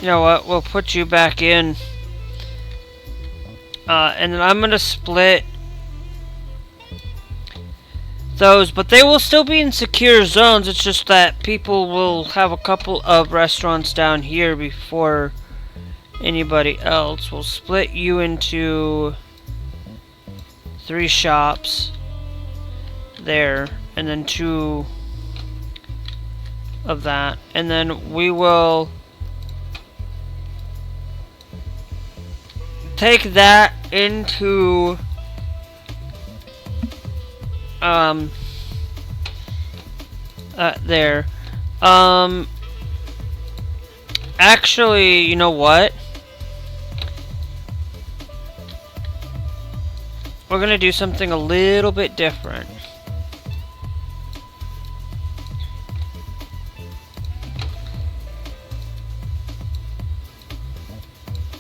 know what? We'll put you back in. And then I'm gonna split those, but they will still be in secure zones. It's just that people will have a couple of restaurants down here before anybody else. We'll split you into 3 shops there, and then 2 of that, and then we will take that into there. Actually, you know what? We're gonna do something a little bit different.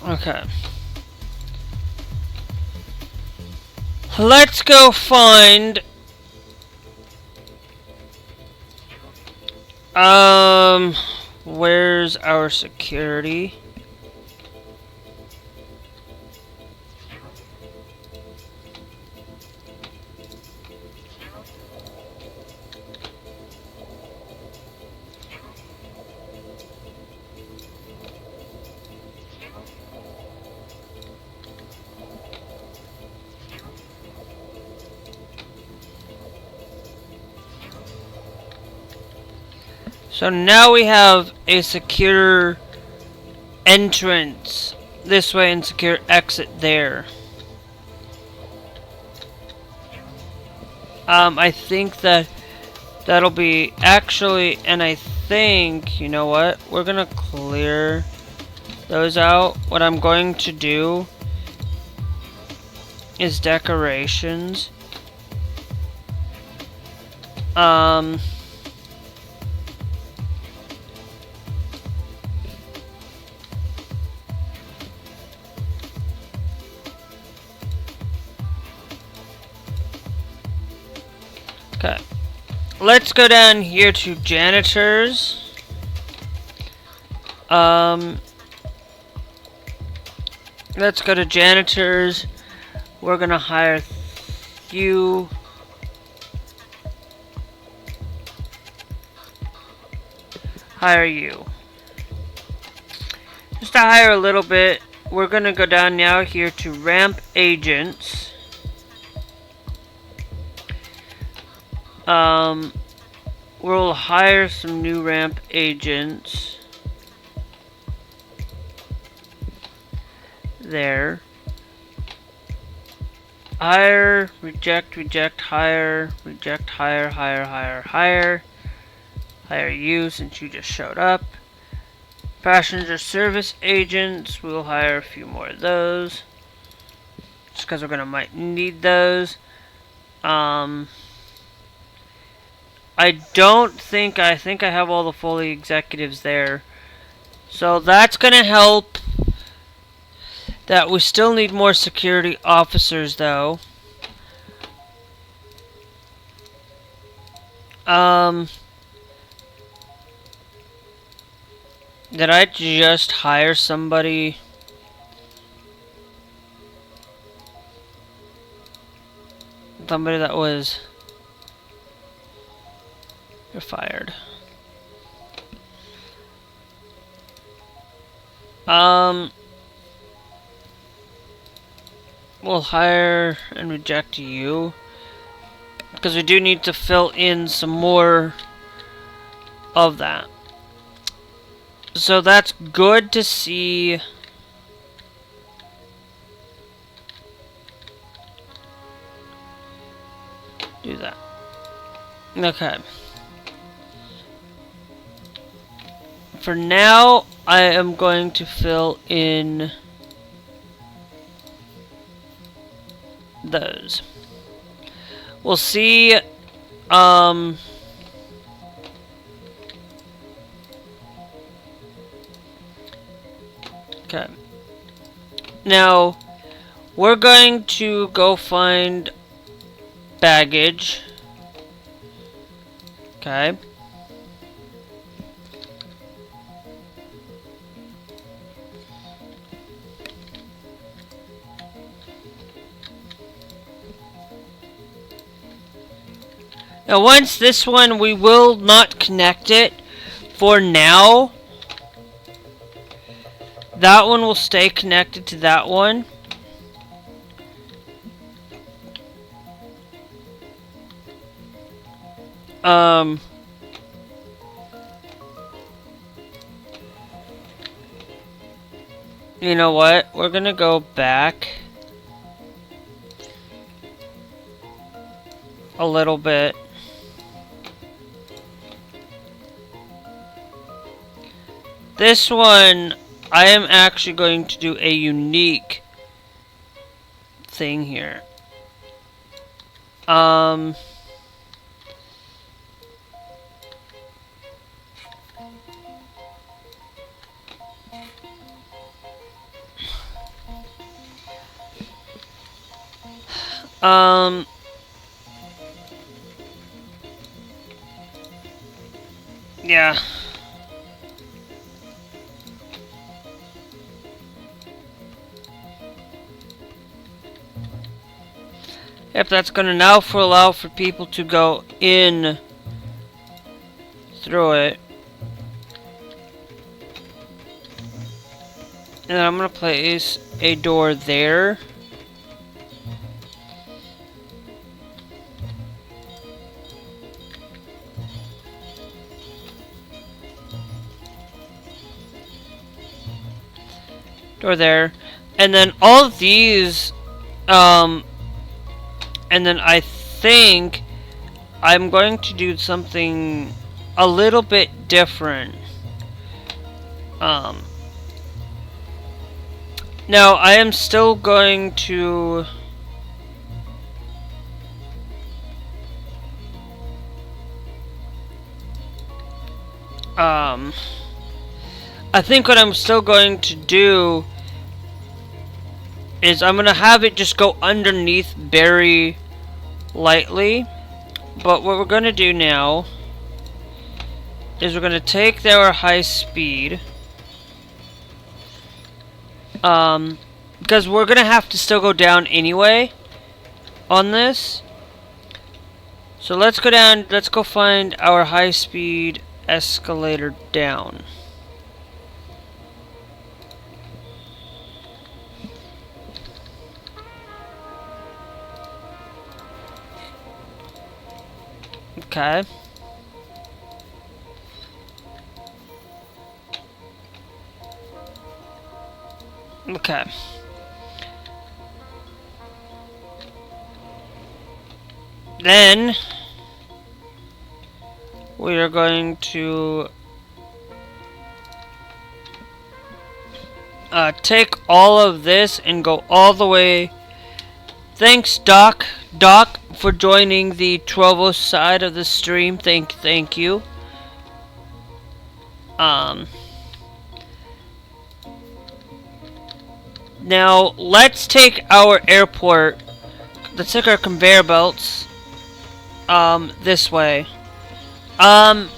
Okay. Let's go find where's our security? So now we have a secure entrance this way and secure exit there. I think that'll be actually, and I think, you know what? We're gonna clear those out. What I'm going to do is decorations. Okay. Let's go down here to janitors. Let's go to janitors. We're gonna hire you. Hire you. Just to hire a little bit, we're gonna go down now here to ramp agents. We'll hire some new ramp agents. There. Hire, reject, reject, hire, reject, hire, hire, hire, hire. Hire you since you just showed up. Passenger service agents, we'll hire a few more of those. Just because we're might need those. I think I have all the fully executives there. So that's gonna help. That we still need more security officers though. Did I just hire somebody? Somebody that was... You're fired. We'll hire and reject you. Because we do need to fill in some more of that. So that's good to see. Do that. Okay. For now, I am going to fill in those. We'll see. Okay. Now, we're going to go find baggage. Okay. Now once this one, we will not connect it for now. That one will stay connected to that one. You know what? We're gonna go back a little bit. This one, I am actually going to do a unique thing here. Yeah. Yep, that's gonna now allow for people to go in through it. And then I'm gonna place a door there. Door there. And then all of these, and then I think I'm going to do something a little bit different. Now I am still going to I think what I'm still going to do is I'm gonna have it just go underneath very lightly. But what we're gonna do now is we're gonna take our high speed, because we're gonna have to still go down anyway on this. So let's go down, let's go find our high speed escalator down. Okay. Okay. Then we are going to take all of this and go all the way. Thanks, Doc, for joining the Trovo side of the stream. Thank you. Now let's take our airport. Let's take our conveyor belts. This way. Now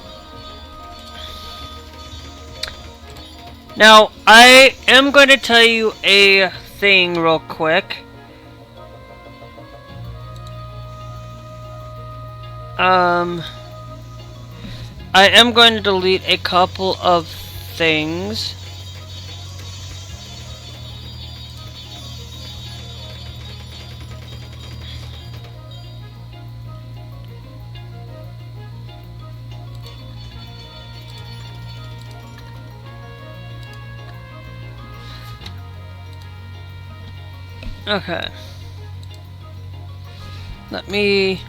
I am going to tell you a thing real quick. I am going to delete a couple of things. Okay. Let me...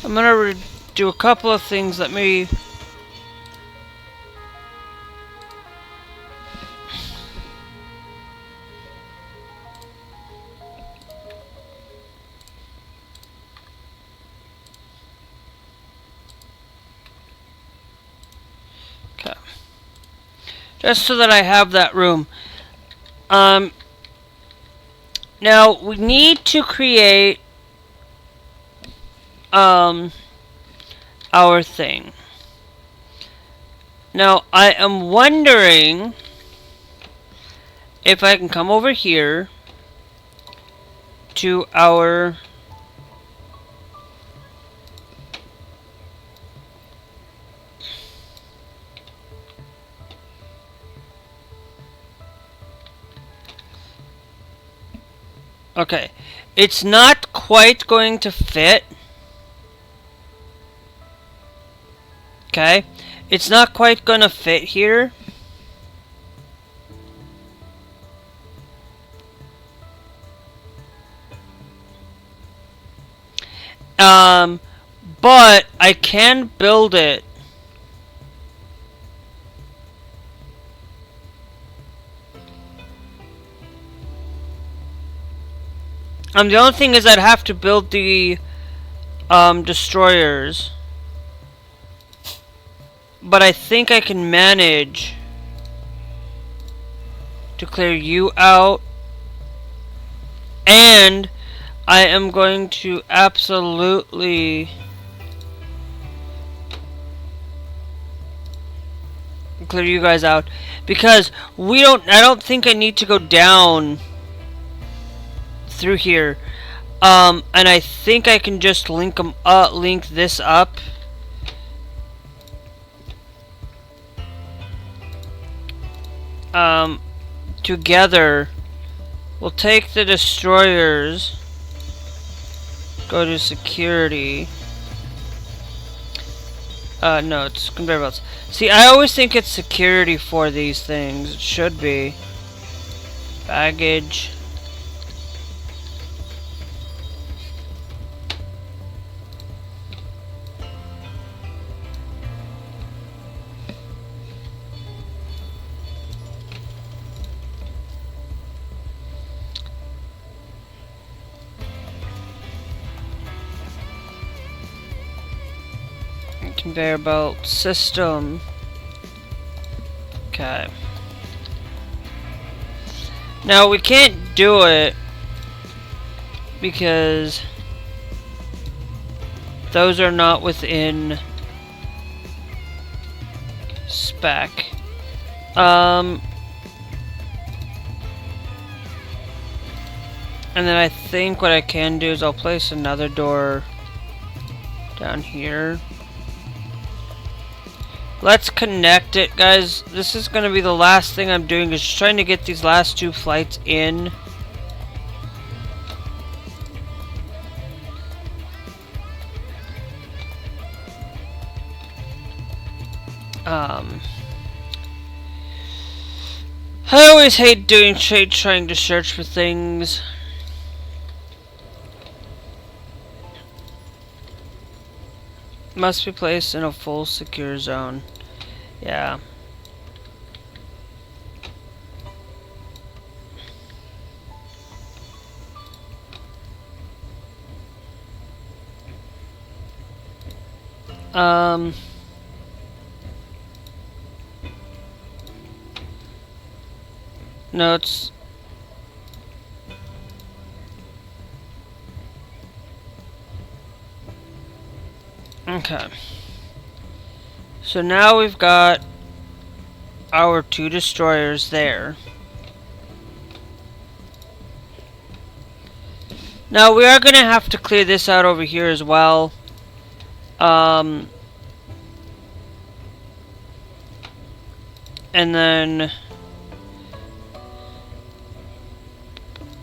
I'm gonna do a couple of things. Let me... Okay. Just so that I have that room. Now, we need to create our thing. Now, I am wondering if I can come over here to our okay. It's not quite going to fit. Okay, it's not quite gonna fit here. But I can build it. The only thing is I'd have to build the destroyers. But I think I can manage to clear you out. And I am going to absolutely clear you guys out. Because I don't think I need to go down through here. And I think I can just link this up. Together. We'll take the destroyers. Go to security. No, it's conveyor belts. See, I always think it's security for these things. It should be. Baggage. conveyor belt system. Okay. Now we can't do it because those are not within spec. And then I think what I can do is I'll place another door down here. Let's connect it, guys. This is going to be the last thing I'm doing, is just trying to get these last 2 flights in. I always hate doing trying to search for things. Must be placed in a full secure zone. Yeah. No, it's... Okay. So now we've got our 2 destroyers there. Now we are going to have to clear this out over here as well. And then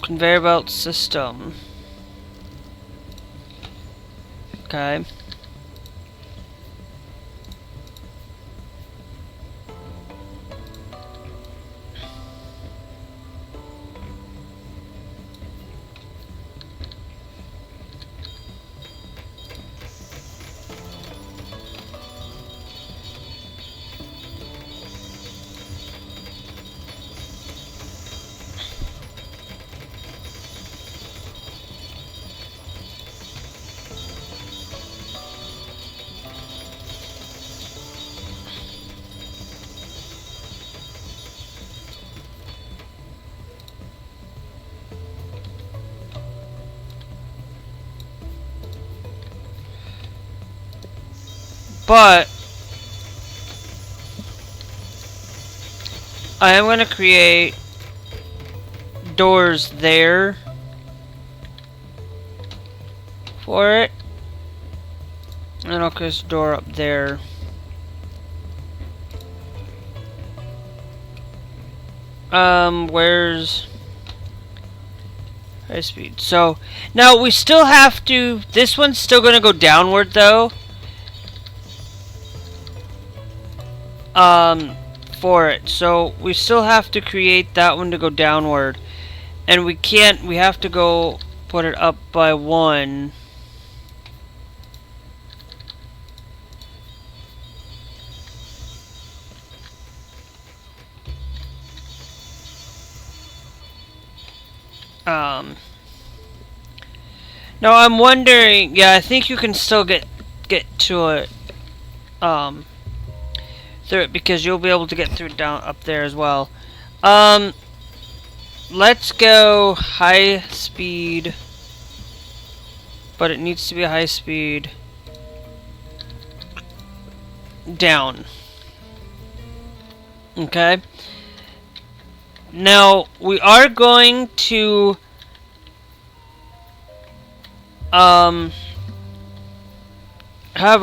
conveyor belt system. Okay. But I am going to create doors there for it, and I'll create a door up there. Where's high speed? So now we still have to, this one's still going to go downward though. For it. So we still have to create that one to go downward. And we can't, we have to go put it up by 1. Now I'm wondering, yeah, I think you can still get to it, through it, because you'll be able to get through it down up there as well. Let's go high speed, but it needs to be a high speed down. Okay. Now we are going to have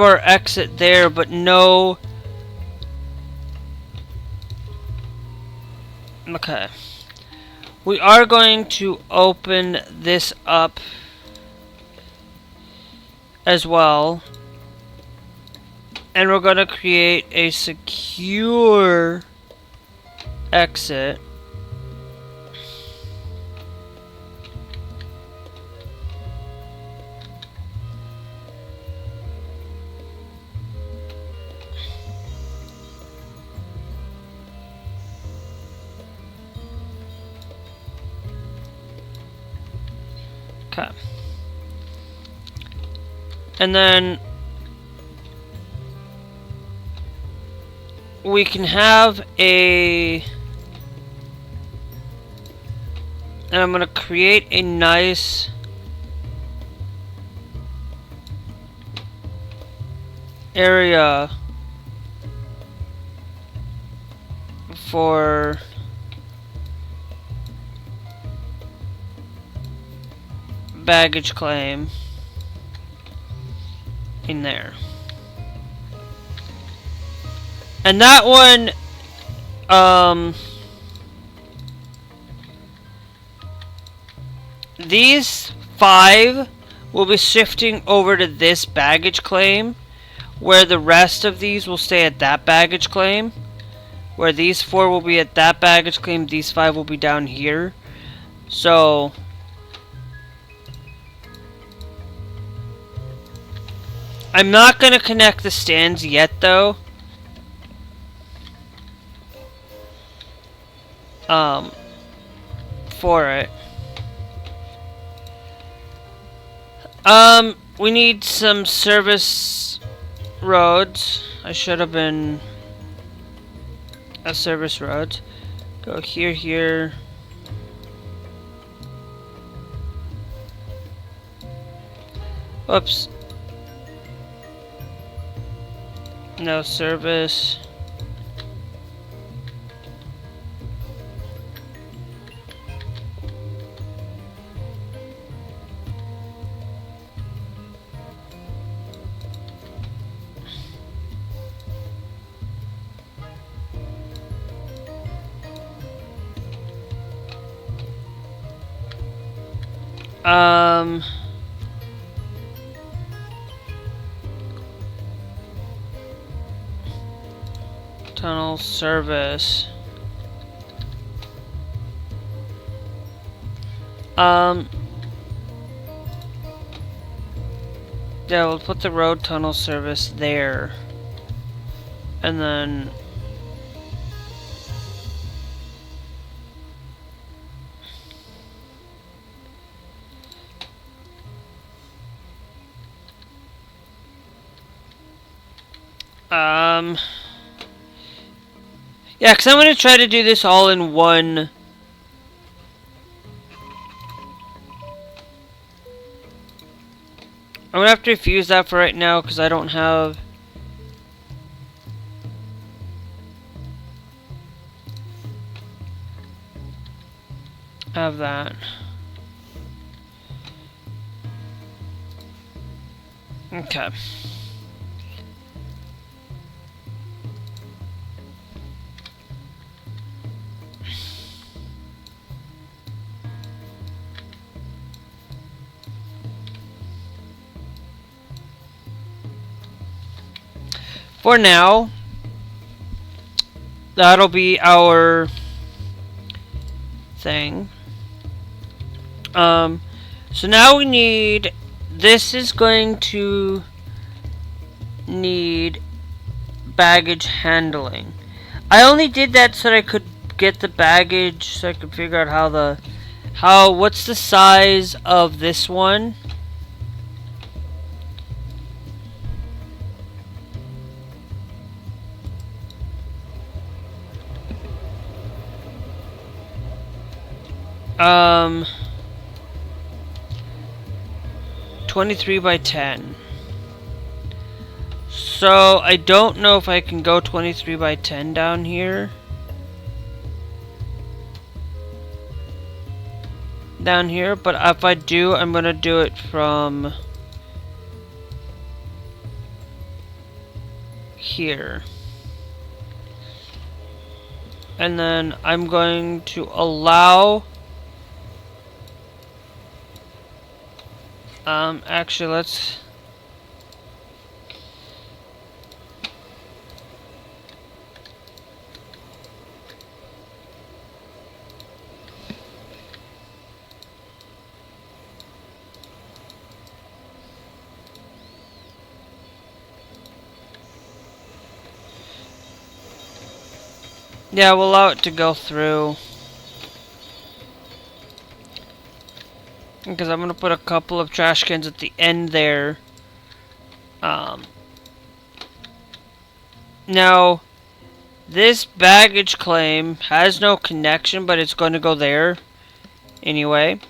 our exit there, but no. Okay. We are going to open this up as well. And we're going to create a secure exit. Okay. And then we can have a... And I'm gonna create a nice area for baggage claim in there. And that one, these 5 will be shifting over to this baggage claim, where the rest of these will stay at that baggage claim. Where these 4 will be at that baggage claim, these 5 will be down here. So I'm not going to connect the stands yet though. For it. We need some service roads. I should have been a service road. Go here, here. Whoops. No service. Tunnel service. Yeah, we'll put the road tunnel service there. And then yeah, because I'm going to try to do this all in one. I'm going to have to refuse that for right now because I don't have that. Okay. For now, that'll be our thing. So now we need, this is going to need baggage handling. I only did that so that I could get the baggage, so I could figure out what's the size of this one. Um, 23 by 10. So I don't know if I can go 23 by 10 down here. But if I do, I'm gonna do it from here. And then I'm going to allow actually, let's yeah, we'll allow it to go through. Because I'm going to put a couple of trash cans at the end there. Now, This baggage claim has no connection, but it's going to go there anyway.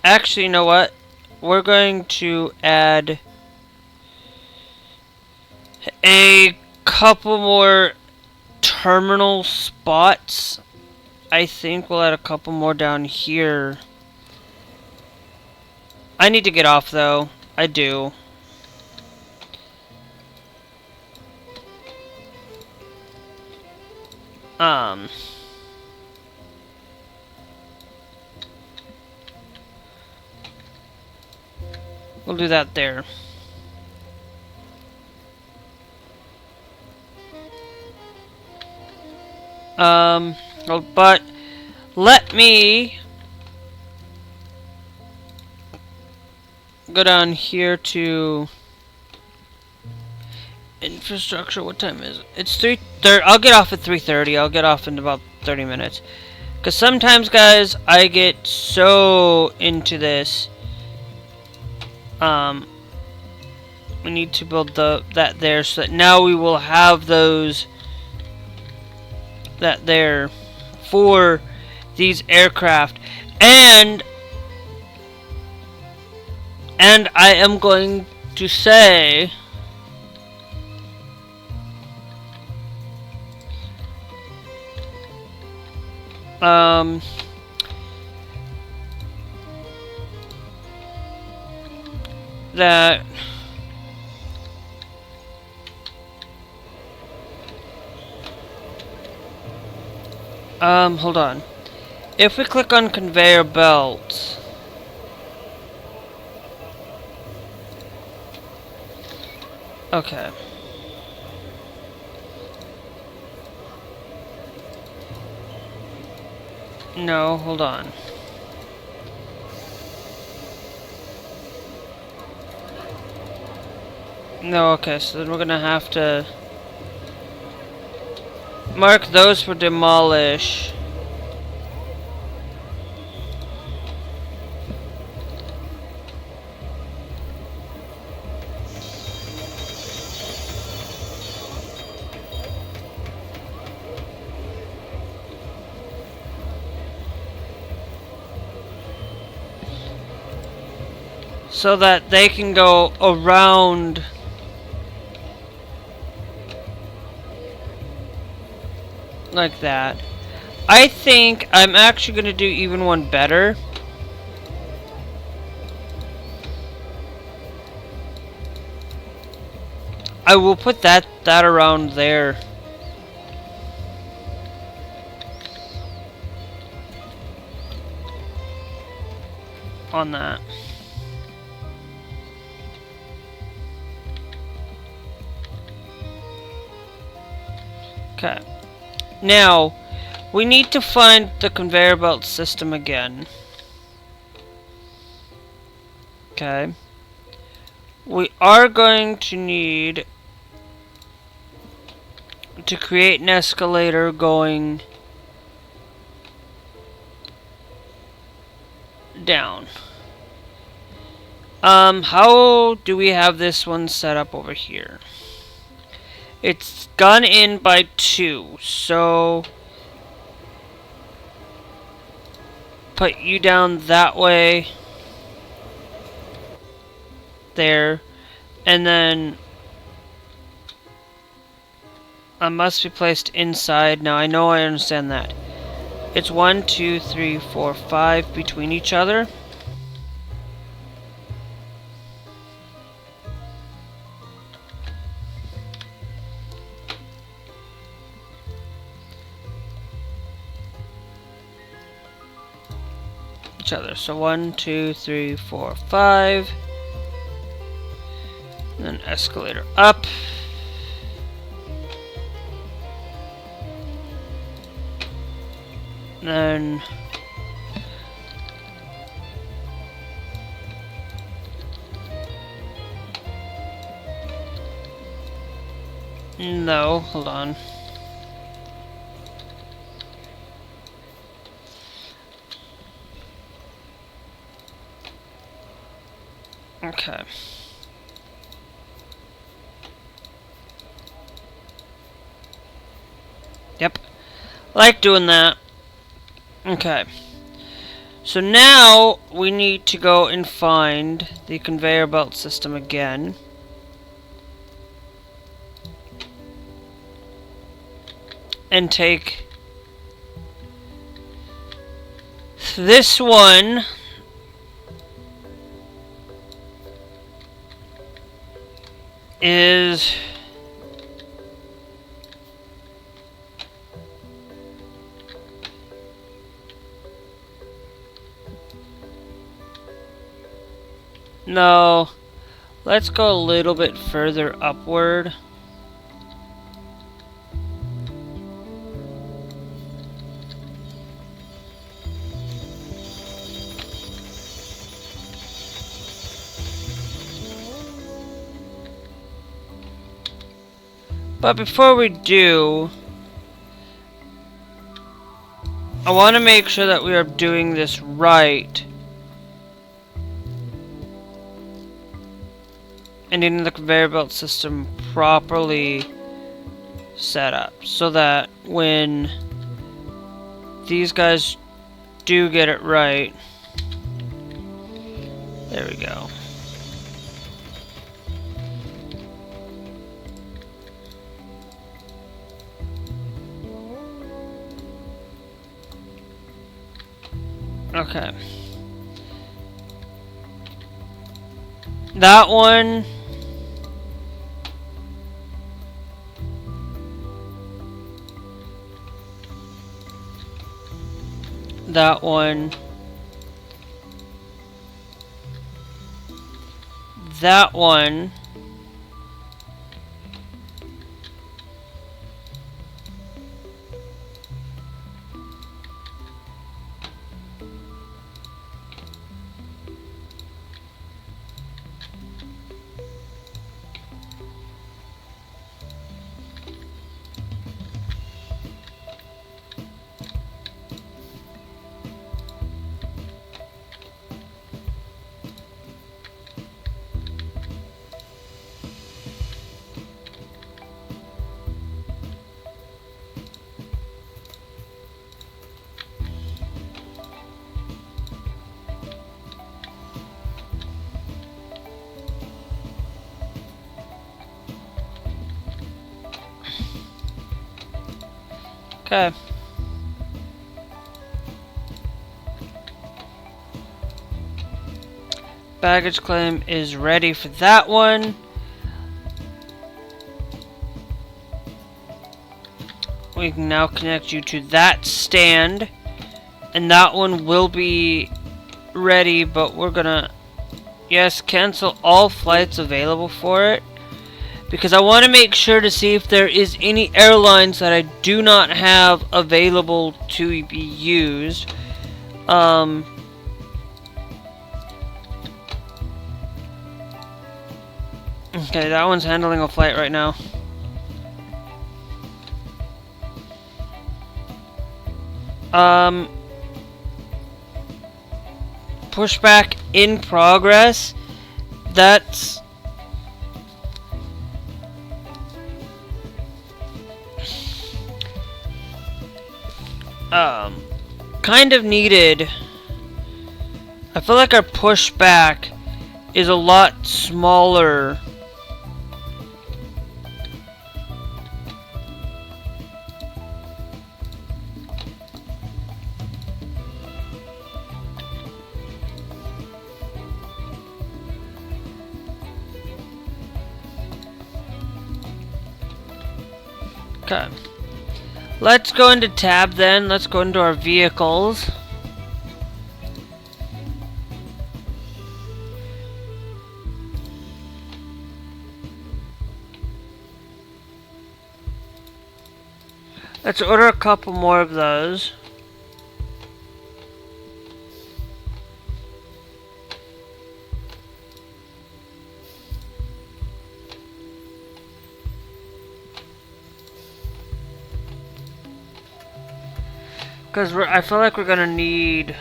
Actually, you know what? We're going to add a couple more terminal spots. I think we'll add a couple more down here. I need to get off though. I do. We'll do that there. But let me go down here to infrastructure. What time is it? It's 3:30. I'll get off at 3:30. I'll get off in about 30 minutes. Because sometimes, guys, I get so into this. We need to build that there so that now we will have those that there for these aircraft. And I am going to say that hold on. If we click on conveyor belts, okay. No, hold on. No, okay, so then we're gonna have to mark those for demolish. So that they can go around like that. I think I'm actually going to do even one better. I will put that around there. On that. Okay. Now, we need to find the conveyor belt system again. Okay. We are going to need to create an escalator going down. How do we have this one set up over here? It's gone in by 2, so put you down that way, there, and then I must be placed inside. Now I know I understand that. It's 1, 2, 3, 4, 5 between each other. So 1, 2, 3, 4, 5. And then escalator up. Then no, hold on. Okay. Yep. I like doing that. Okay. So now we need to go and find the conveyor belt system again. And take this one is no, let's go a little bit further upward. But before we do, I want to make sure that we are doing this right. And getting the conveyor belt system properly set up. So that when these guys do get it right. There we go. Okay. That one. That one. That one. Okay. Baggage claim is ready for that one. We can now connect you to that stand. And that one will be ready, but we're gonna, yes, cancel all flights available for it. Because I want to make sure to see if there is any airlines that I do not have available to be used. Okay, that one's handling a flight right now. Pushback in progress. That's kind of needed. I feel like our pushback is a lot smaller. Okay. Let's go into tab then. Let's go into our vehicles. Let's order a couple more of those. Because I feel like we're gonna need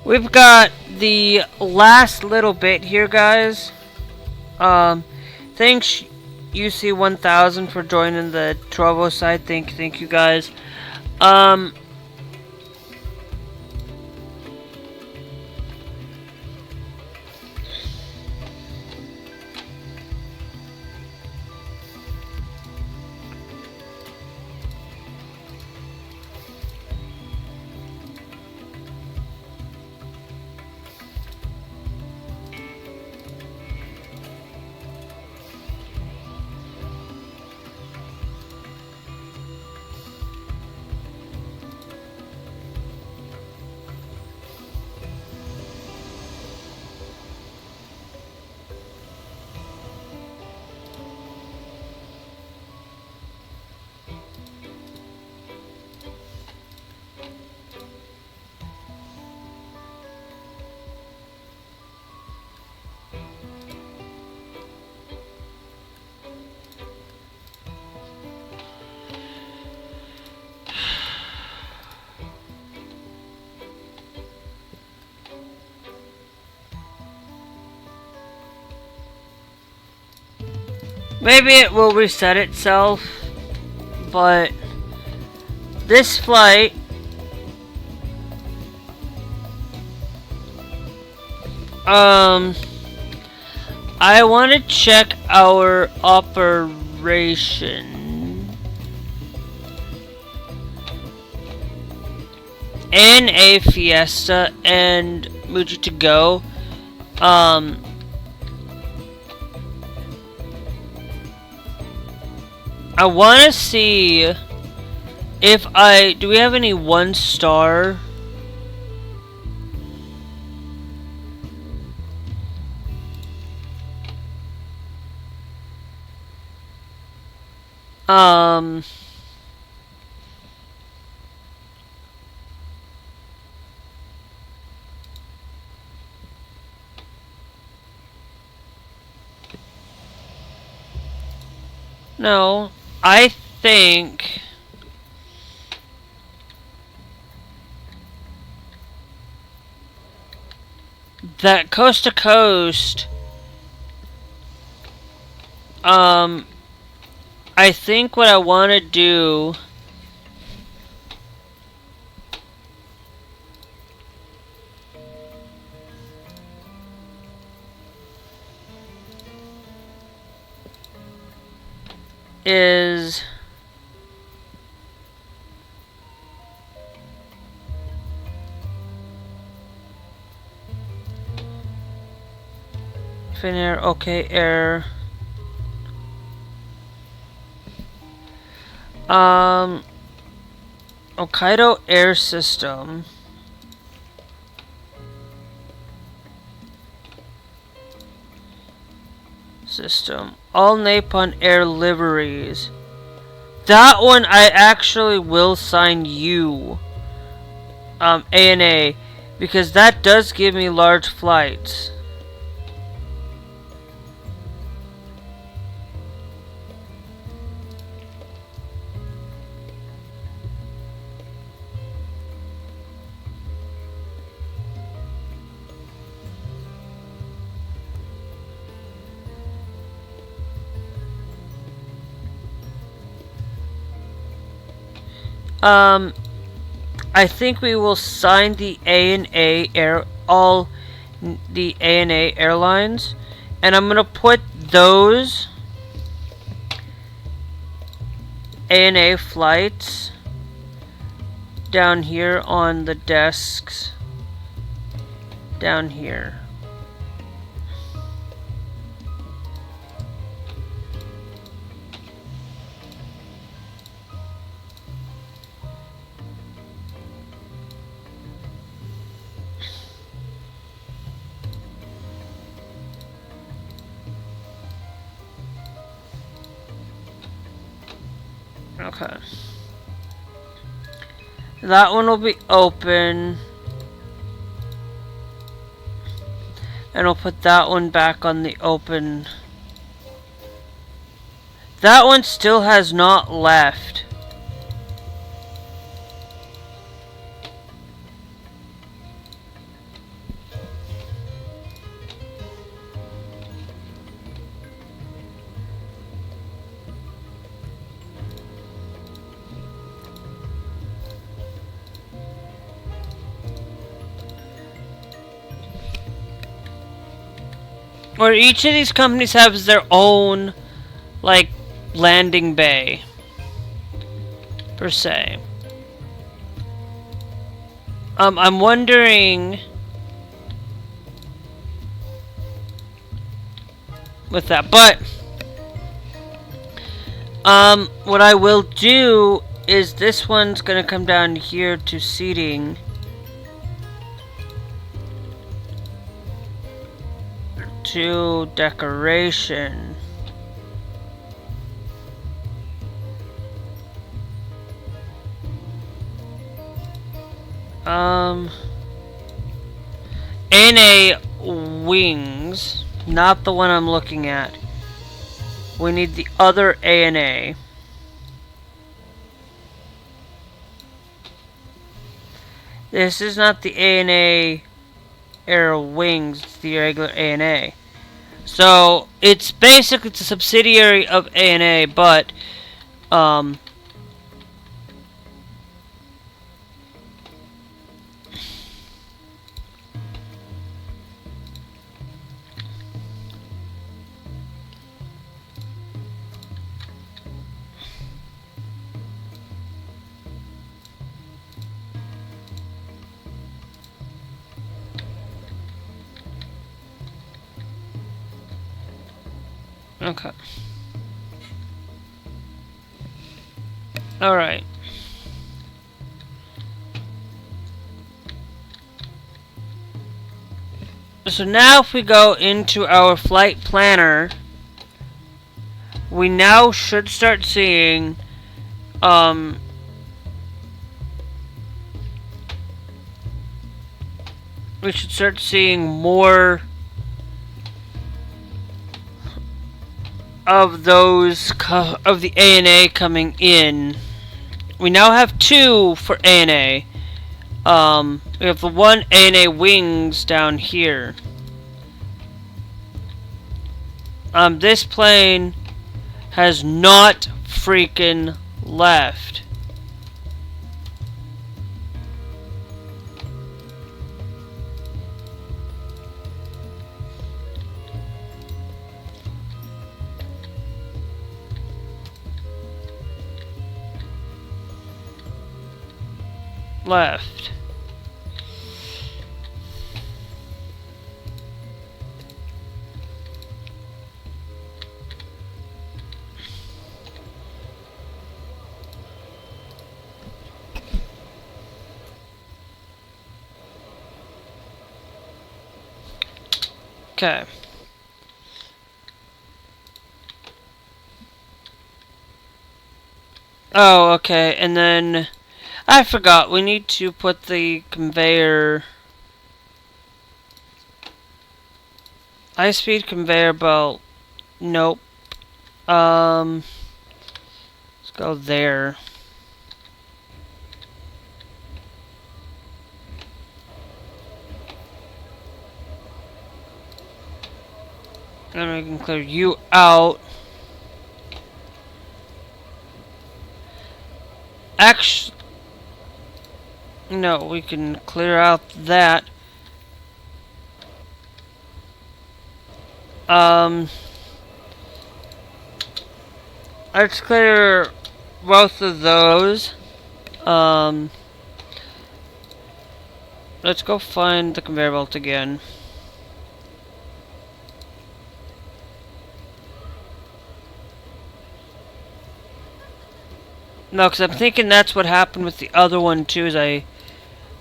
we've got the last little bit here, guys. Thanks UC1000 for joining the Trovo side. Thank you guys. Maybe it will reset itself, but this flight I want to check our operation. NA Fiesta and Muji to go. I want to see if do we have any 1-star? No, I think that coast to coast, I think what I want to do is Finnair, okay, air. Hokkaido Air System. All Nippon Air liveries. That one I actually will sign you. ANA. Because that does give me large flights. I think we will sign the all the ANA airlines, and I'm gonna put those ANA flights down here on the desks down here. Okay. That one will be open. And I'll put that one back on the open. That one still has not left. Or each of these companies has their own, like, landing bay, per se. I'm wondering with that, but what I will do is this one's gonna come down here to seating. To decoration. A&A wings, not the one I'm looking at. We need the other A&A. This is not the A&A Aero Wings, it's the regular A&A. So, it's basically a subsidiary of A&A, but, okay. Alright. So now if we go into our flight planner, we now should start seeing, we should start seeing more of those of the A&A coming in. We now have 2 for A&A. We have the one A&A wings down here. This plane has not freaking left. Left. Okay. Oh, okay, and then I forgot, we need to put the conveyor, high-speed conveyor belt, nope, let's go there. Then we can clear you out. Actually, no, we can clear out that. Let's clear both of those. Let's go find the conveyor belt again. No, because I'm thinking that's what happened with the other one too, is I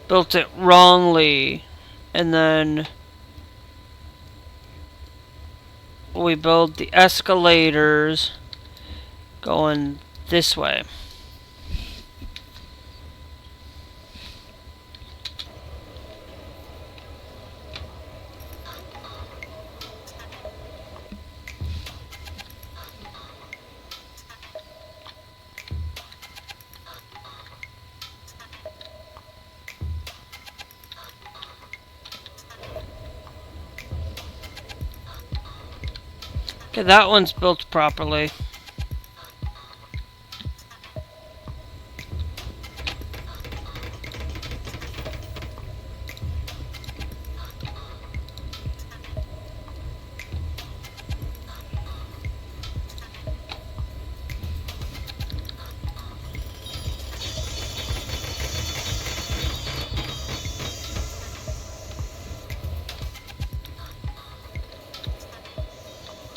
built it wrongly, and then we build the escalators going this way. Okay, that one's built properly.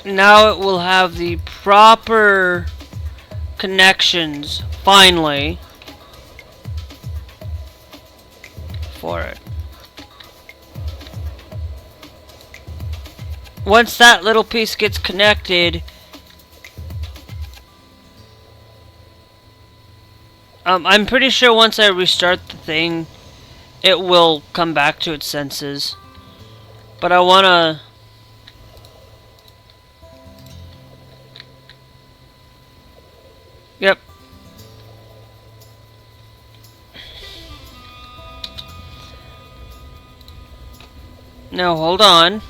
Now it will have the proper connections, finally, for it. Once that little piece gets connected, I'm pretty sure once I restart the thing, it will come back to its senses. But I wanna... Yep. Now hold on.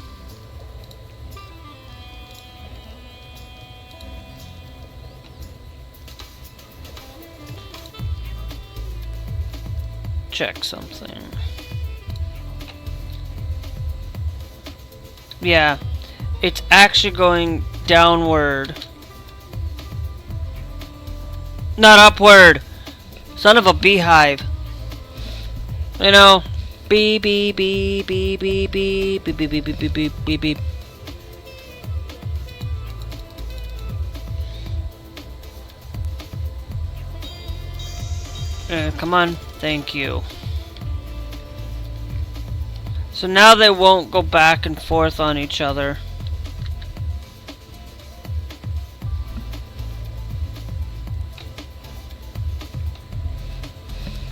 Check something. Yeah, it's actually going downward. Not upward. Son of a beehive. You know, beep beep beep beep beep beep beep beep beep beep beep beep beep. Come on, thank you. So now they won't go back and forth on each other.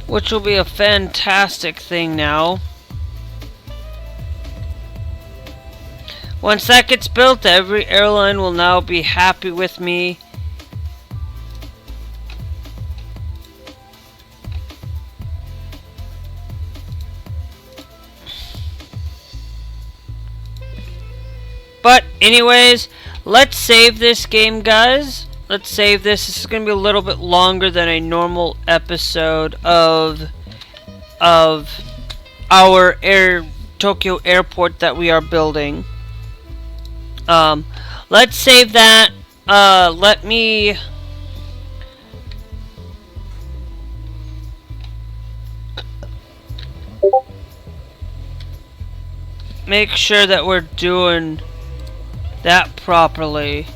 Which will be a fantastic thing now. Once that gets built, every airline will now be happy with me. But anyways, let's save this game, guys. Let's save this. This is going to be a little bit longer than a normal episode of our Tokyo airport that we are building. Let's save that. Let me make sure that we're doing that properly.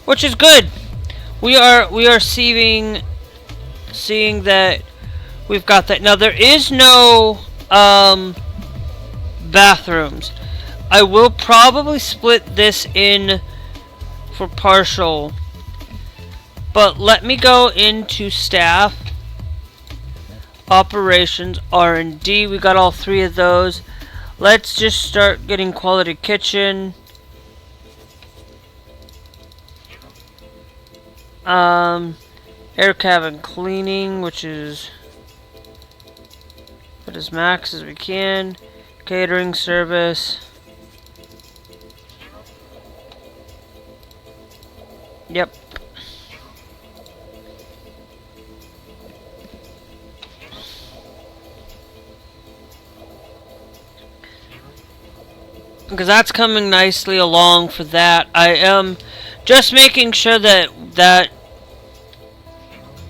Which is good. We are seeing that we've got that. Now there is no bathrooms. I will probably split this in for partial. But let me go into staff, operations, R&D. We got all three of those. Let's just start getting quality kitchen. Air cabin cleaning, which is put as max as we can. Catering service. Yep. Because that's coming nicely along for that. I am just making sure that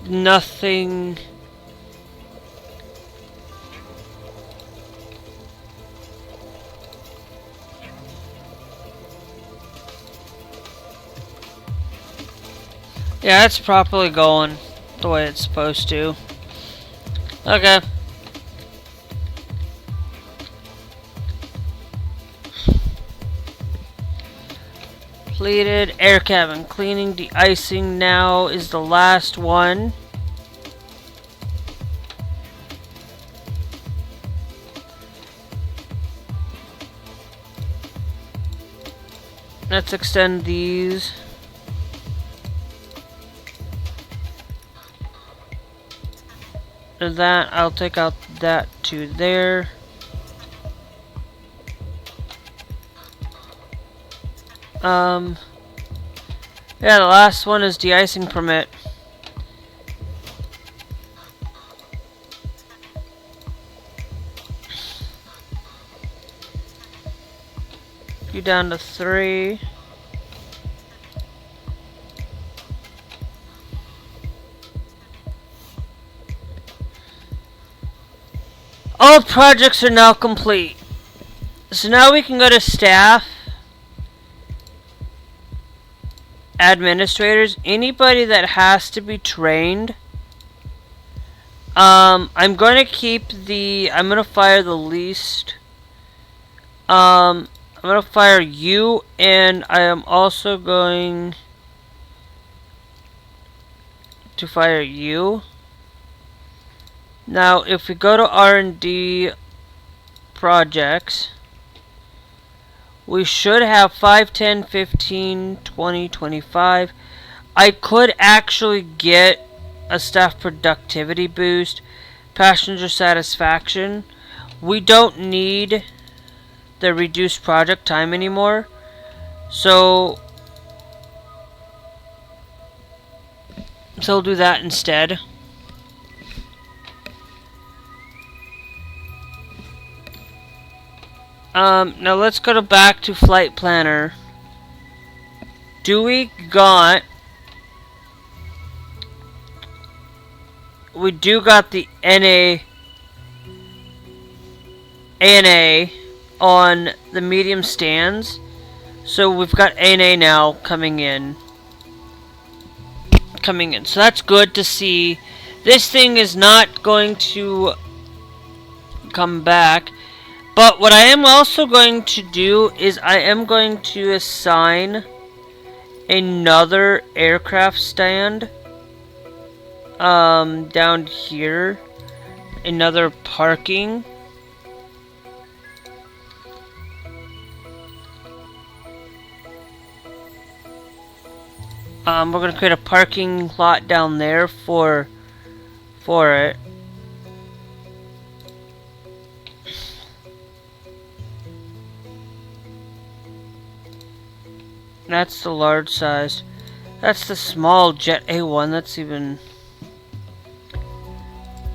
nothing... Yeah, it's properly going the way it's supposed to. Okay. Completed. Air cabin cleaning. De-icing now is the last one. Let's extend these. That I'll take out that to there. Yeah, the last one is de-icing permit. You down to 3. All projects are now complete. So now we can go to staff, administrators, anybody that has to be trained. I'm going to keep the, I'm going to fire the least. I'm going to fire you, and I am also going to fire you. Now, if we go to R&D projects, we should have 5, 10, 15, 20, 25. I could actually get a staff productivity boost, passenger satisfaction. We don't need the reduced project time anymore. So we'll do that instead. Now let's go back to Flight Planner. We do got the ANA on the medium stands. So we've got ANA now coming in. So that's good to see. This thing is not going to come back. But what I am also going to do is I am going to assign another aircraft stand down here, another parking. We're going to create a parking lot down there for it. That's the large size. That's the small Jet A1. That's even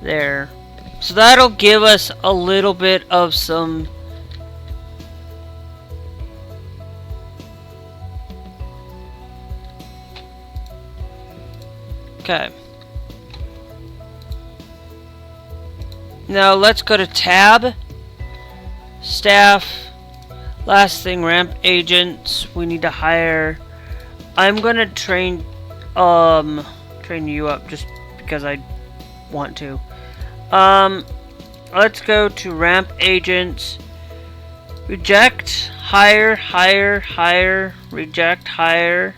there. So that'll give us a little bit of some okay. Now let's go to tab, staff. Last thing, ramp agents. We need to hire. I'm gonna train you up just because I want to. Let's go to ramp agents. Reject, hire, reject, hire,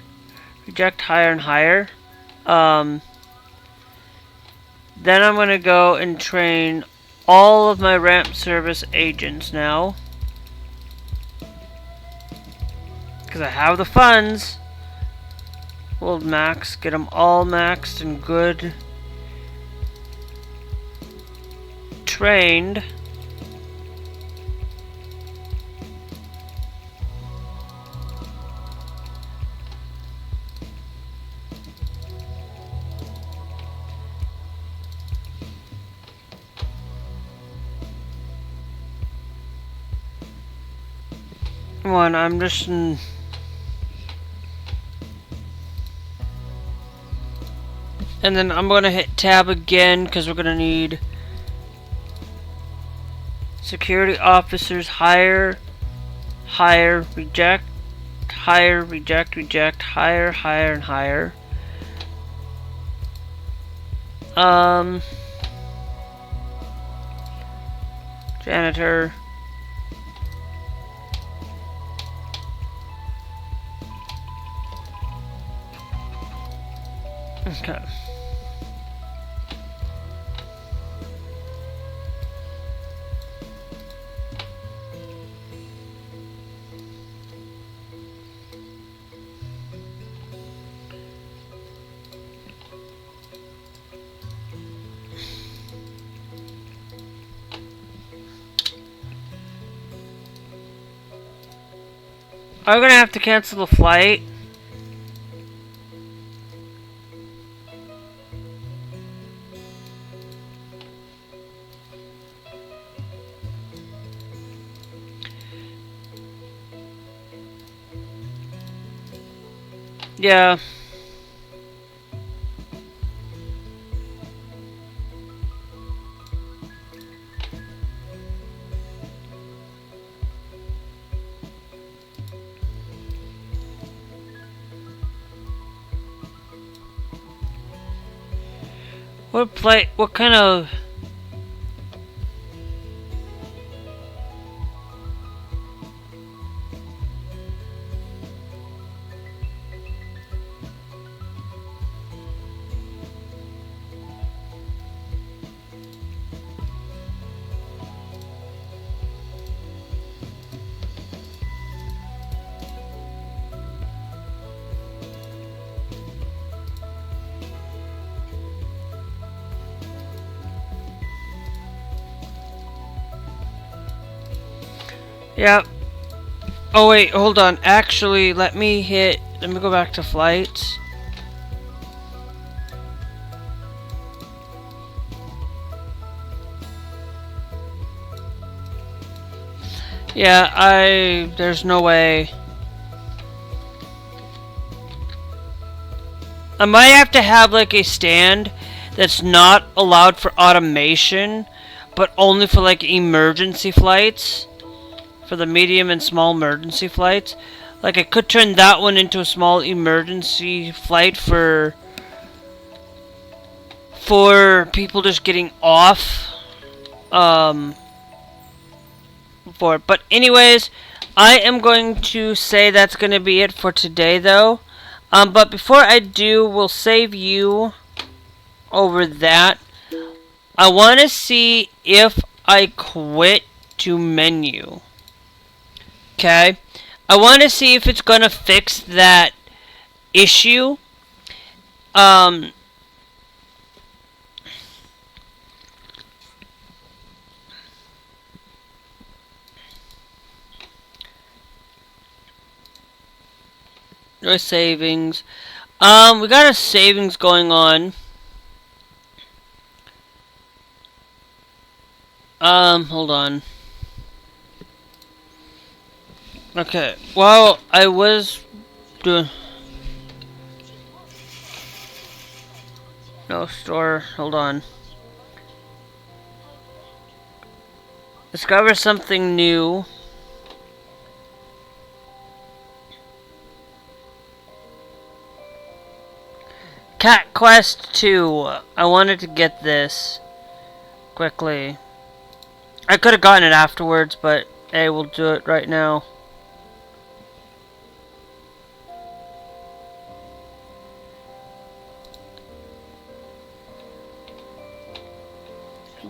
and hire. Then I'm gonna go and train all of my ramp service agents now. Because I have the funds. We'll get them all maxed and good. Trained. Come on, I'm just and then I'm going to hit tab again because we're going to need security officers, hire, reject, hire, reject, hire, and hire. Janitor. Okay. I'm gonna have to cancel the flight. Yeah. What kind of... Yeah. Oh wait, hold on. Actually, let me go back to flights. Yeah, there's no way. I might have to have like a stand that's not allowed for automation, but only for like emergency flights. For the medium and small emergency flights. Like I could turn that one into a small emergency flight for people just getting off for it. But anyways, I am going to say that's going to be it for today though. But before I do, we'll save you over that. I want to see if I quit to menu. Okay, I want to see if it's gonna fix that issue. No savings. We got a savings going on. Hold on. Okay, well, I was doing... No store, hold on. Discover something new. Cat Quest 2. I wanted to get this quickly. I could have gotten it afterwards, but hey, we'll do it right now.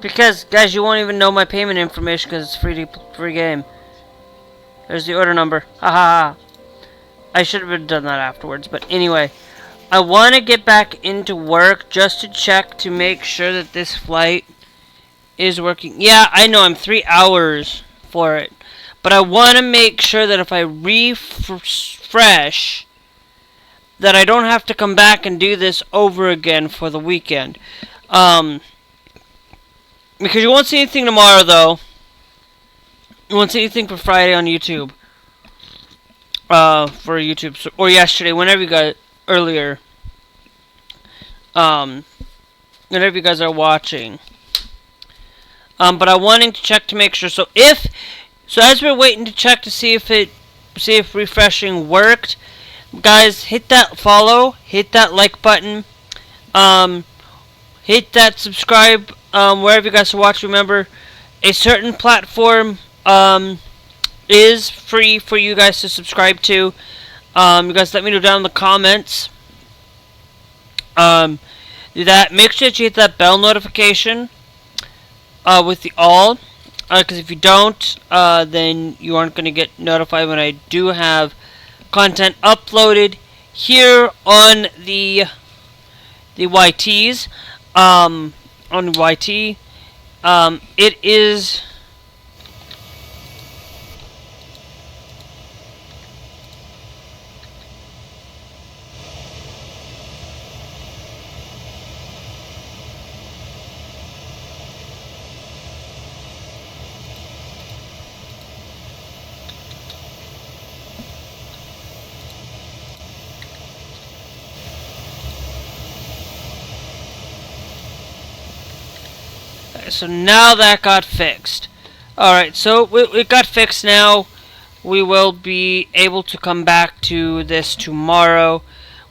Because, guys, you won't even know my payment information because it's free game. There's the order number. Haha. I should have done that afterwards, but anyway. I want to get back into work just to check to make sure that this flight is working. Yeah, I know I'm 3 hours for it. But I want to make sure that if I refresh, that I don't have to come back and do this over again for the weekend. Because you won't see anything tomorrow, though. You won't see anything for Friday on YouTube. For YouTube. Or yesterday, whenever you got earlier. Whenever you guys are watching. But I'm wanting to check to make sure. So as we're waiting to check to see if refreshing worked, guys, hit that follow, hit that like button, hit that subscribe. Wherever you guys are watching, remember, a certain platform is free for you guys to subscribe to. You guys let me know down in the comments. Do that. Make sure that you hit that bell notification with the all. Because if you don't, then you aren't going to get notified when I do have content uploaded here on the YTs. On YT, it is so now that got fixed. Alright, so it got fixed now. We will be able to come back to this tomorrow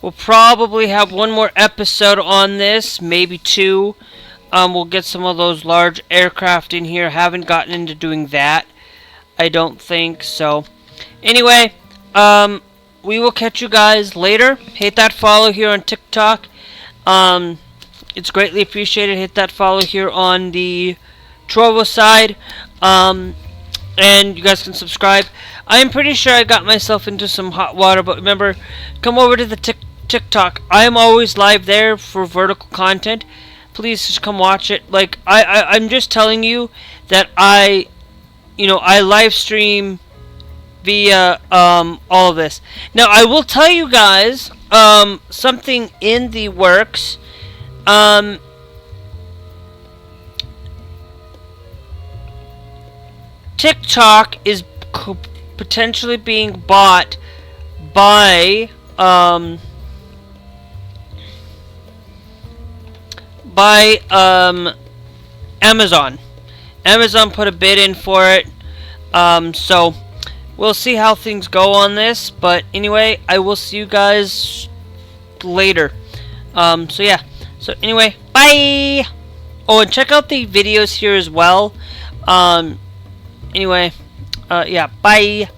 We'll probably have one more episode on this, maybe two. We'll get some of those large aircraft in here. Haven't gotten into doing that, I don't think. So, anyway, we will catch you guys later. Hit that follow here on TikTok. It's greatly appreciated. Hit that follow here on the Trovo side. And you guys can subscribe. I'm pretty sure I got myself into some hot water, but remember, come over to the TikTok. I am always live there for vertical content. Please just come watch it. Like, I'm just telling you that I live stream via all of this. Now, I will tell you guys something in the works. TikTok is potentially being bought by Amazon. Amazon put a bid in for it. So we'll see how things go on this. But anyway, I will see you guys later. So yeah. So anyway, bye. Oh, and check out the videos here as well. Anyway, yeah, bye.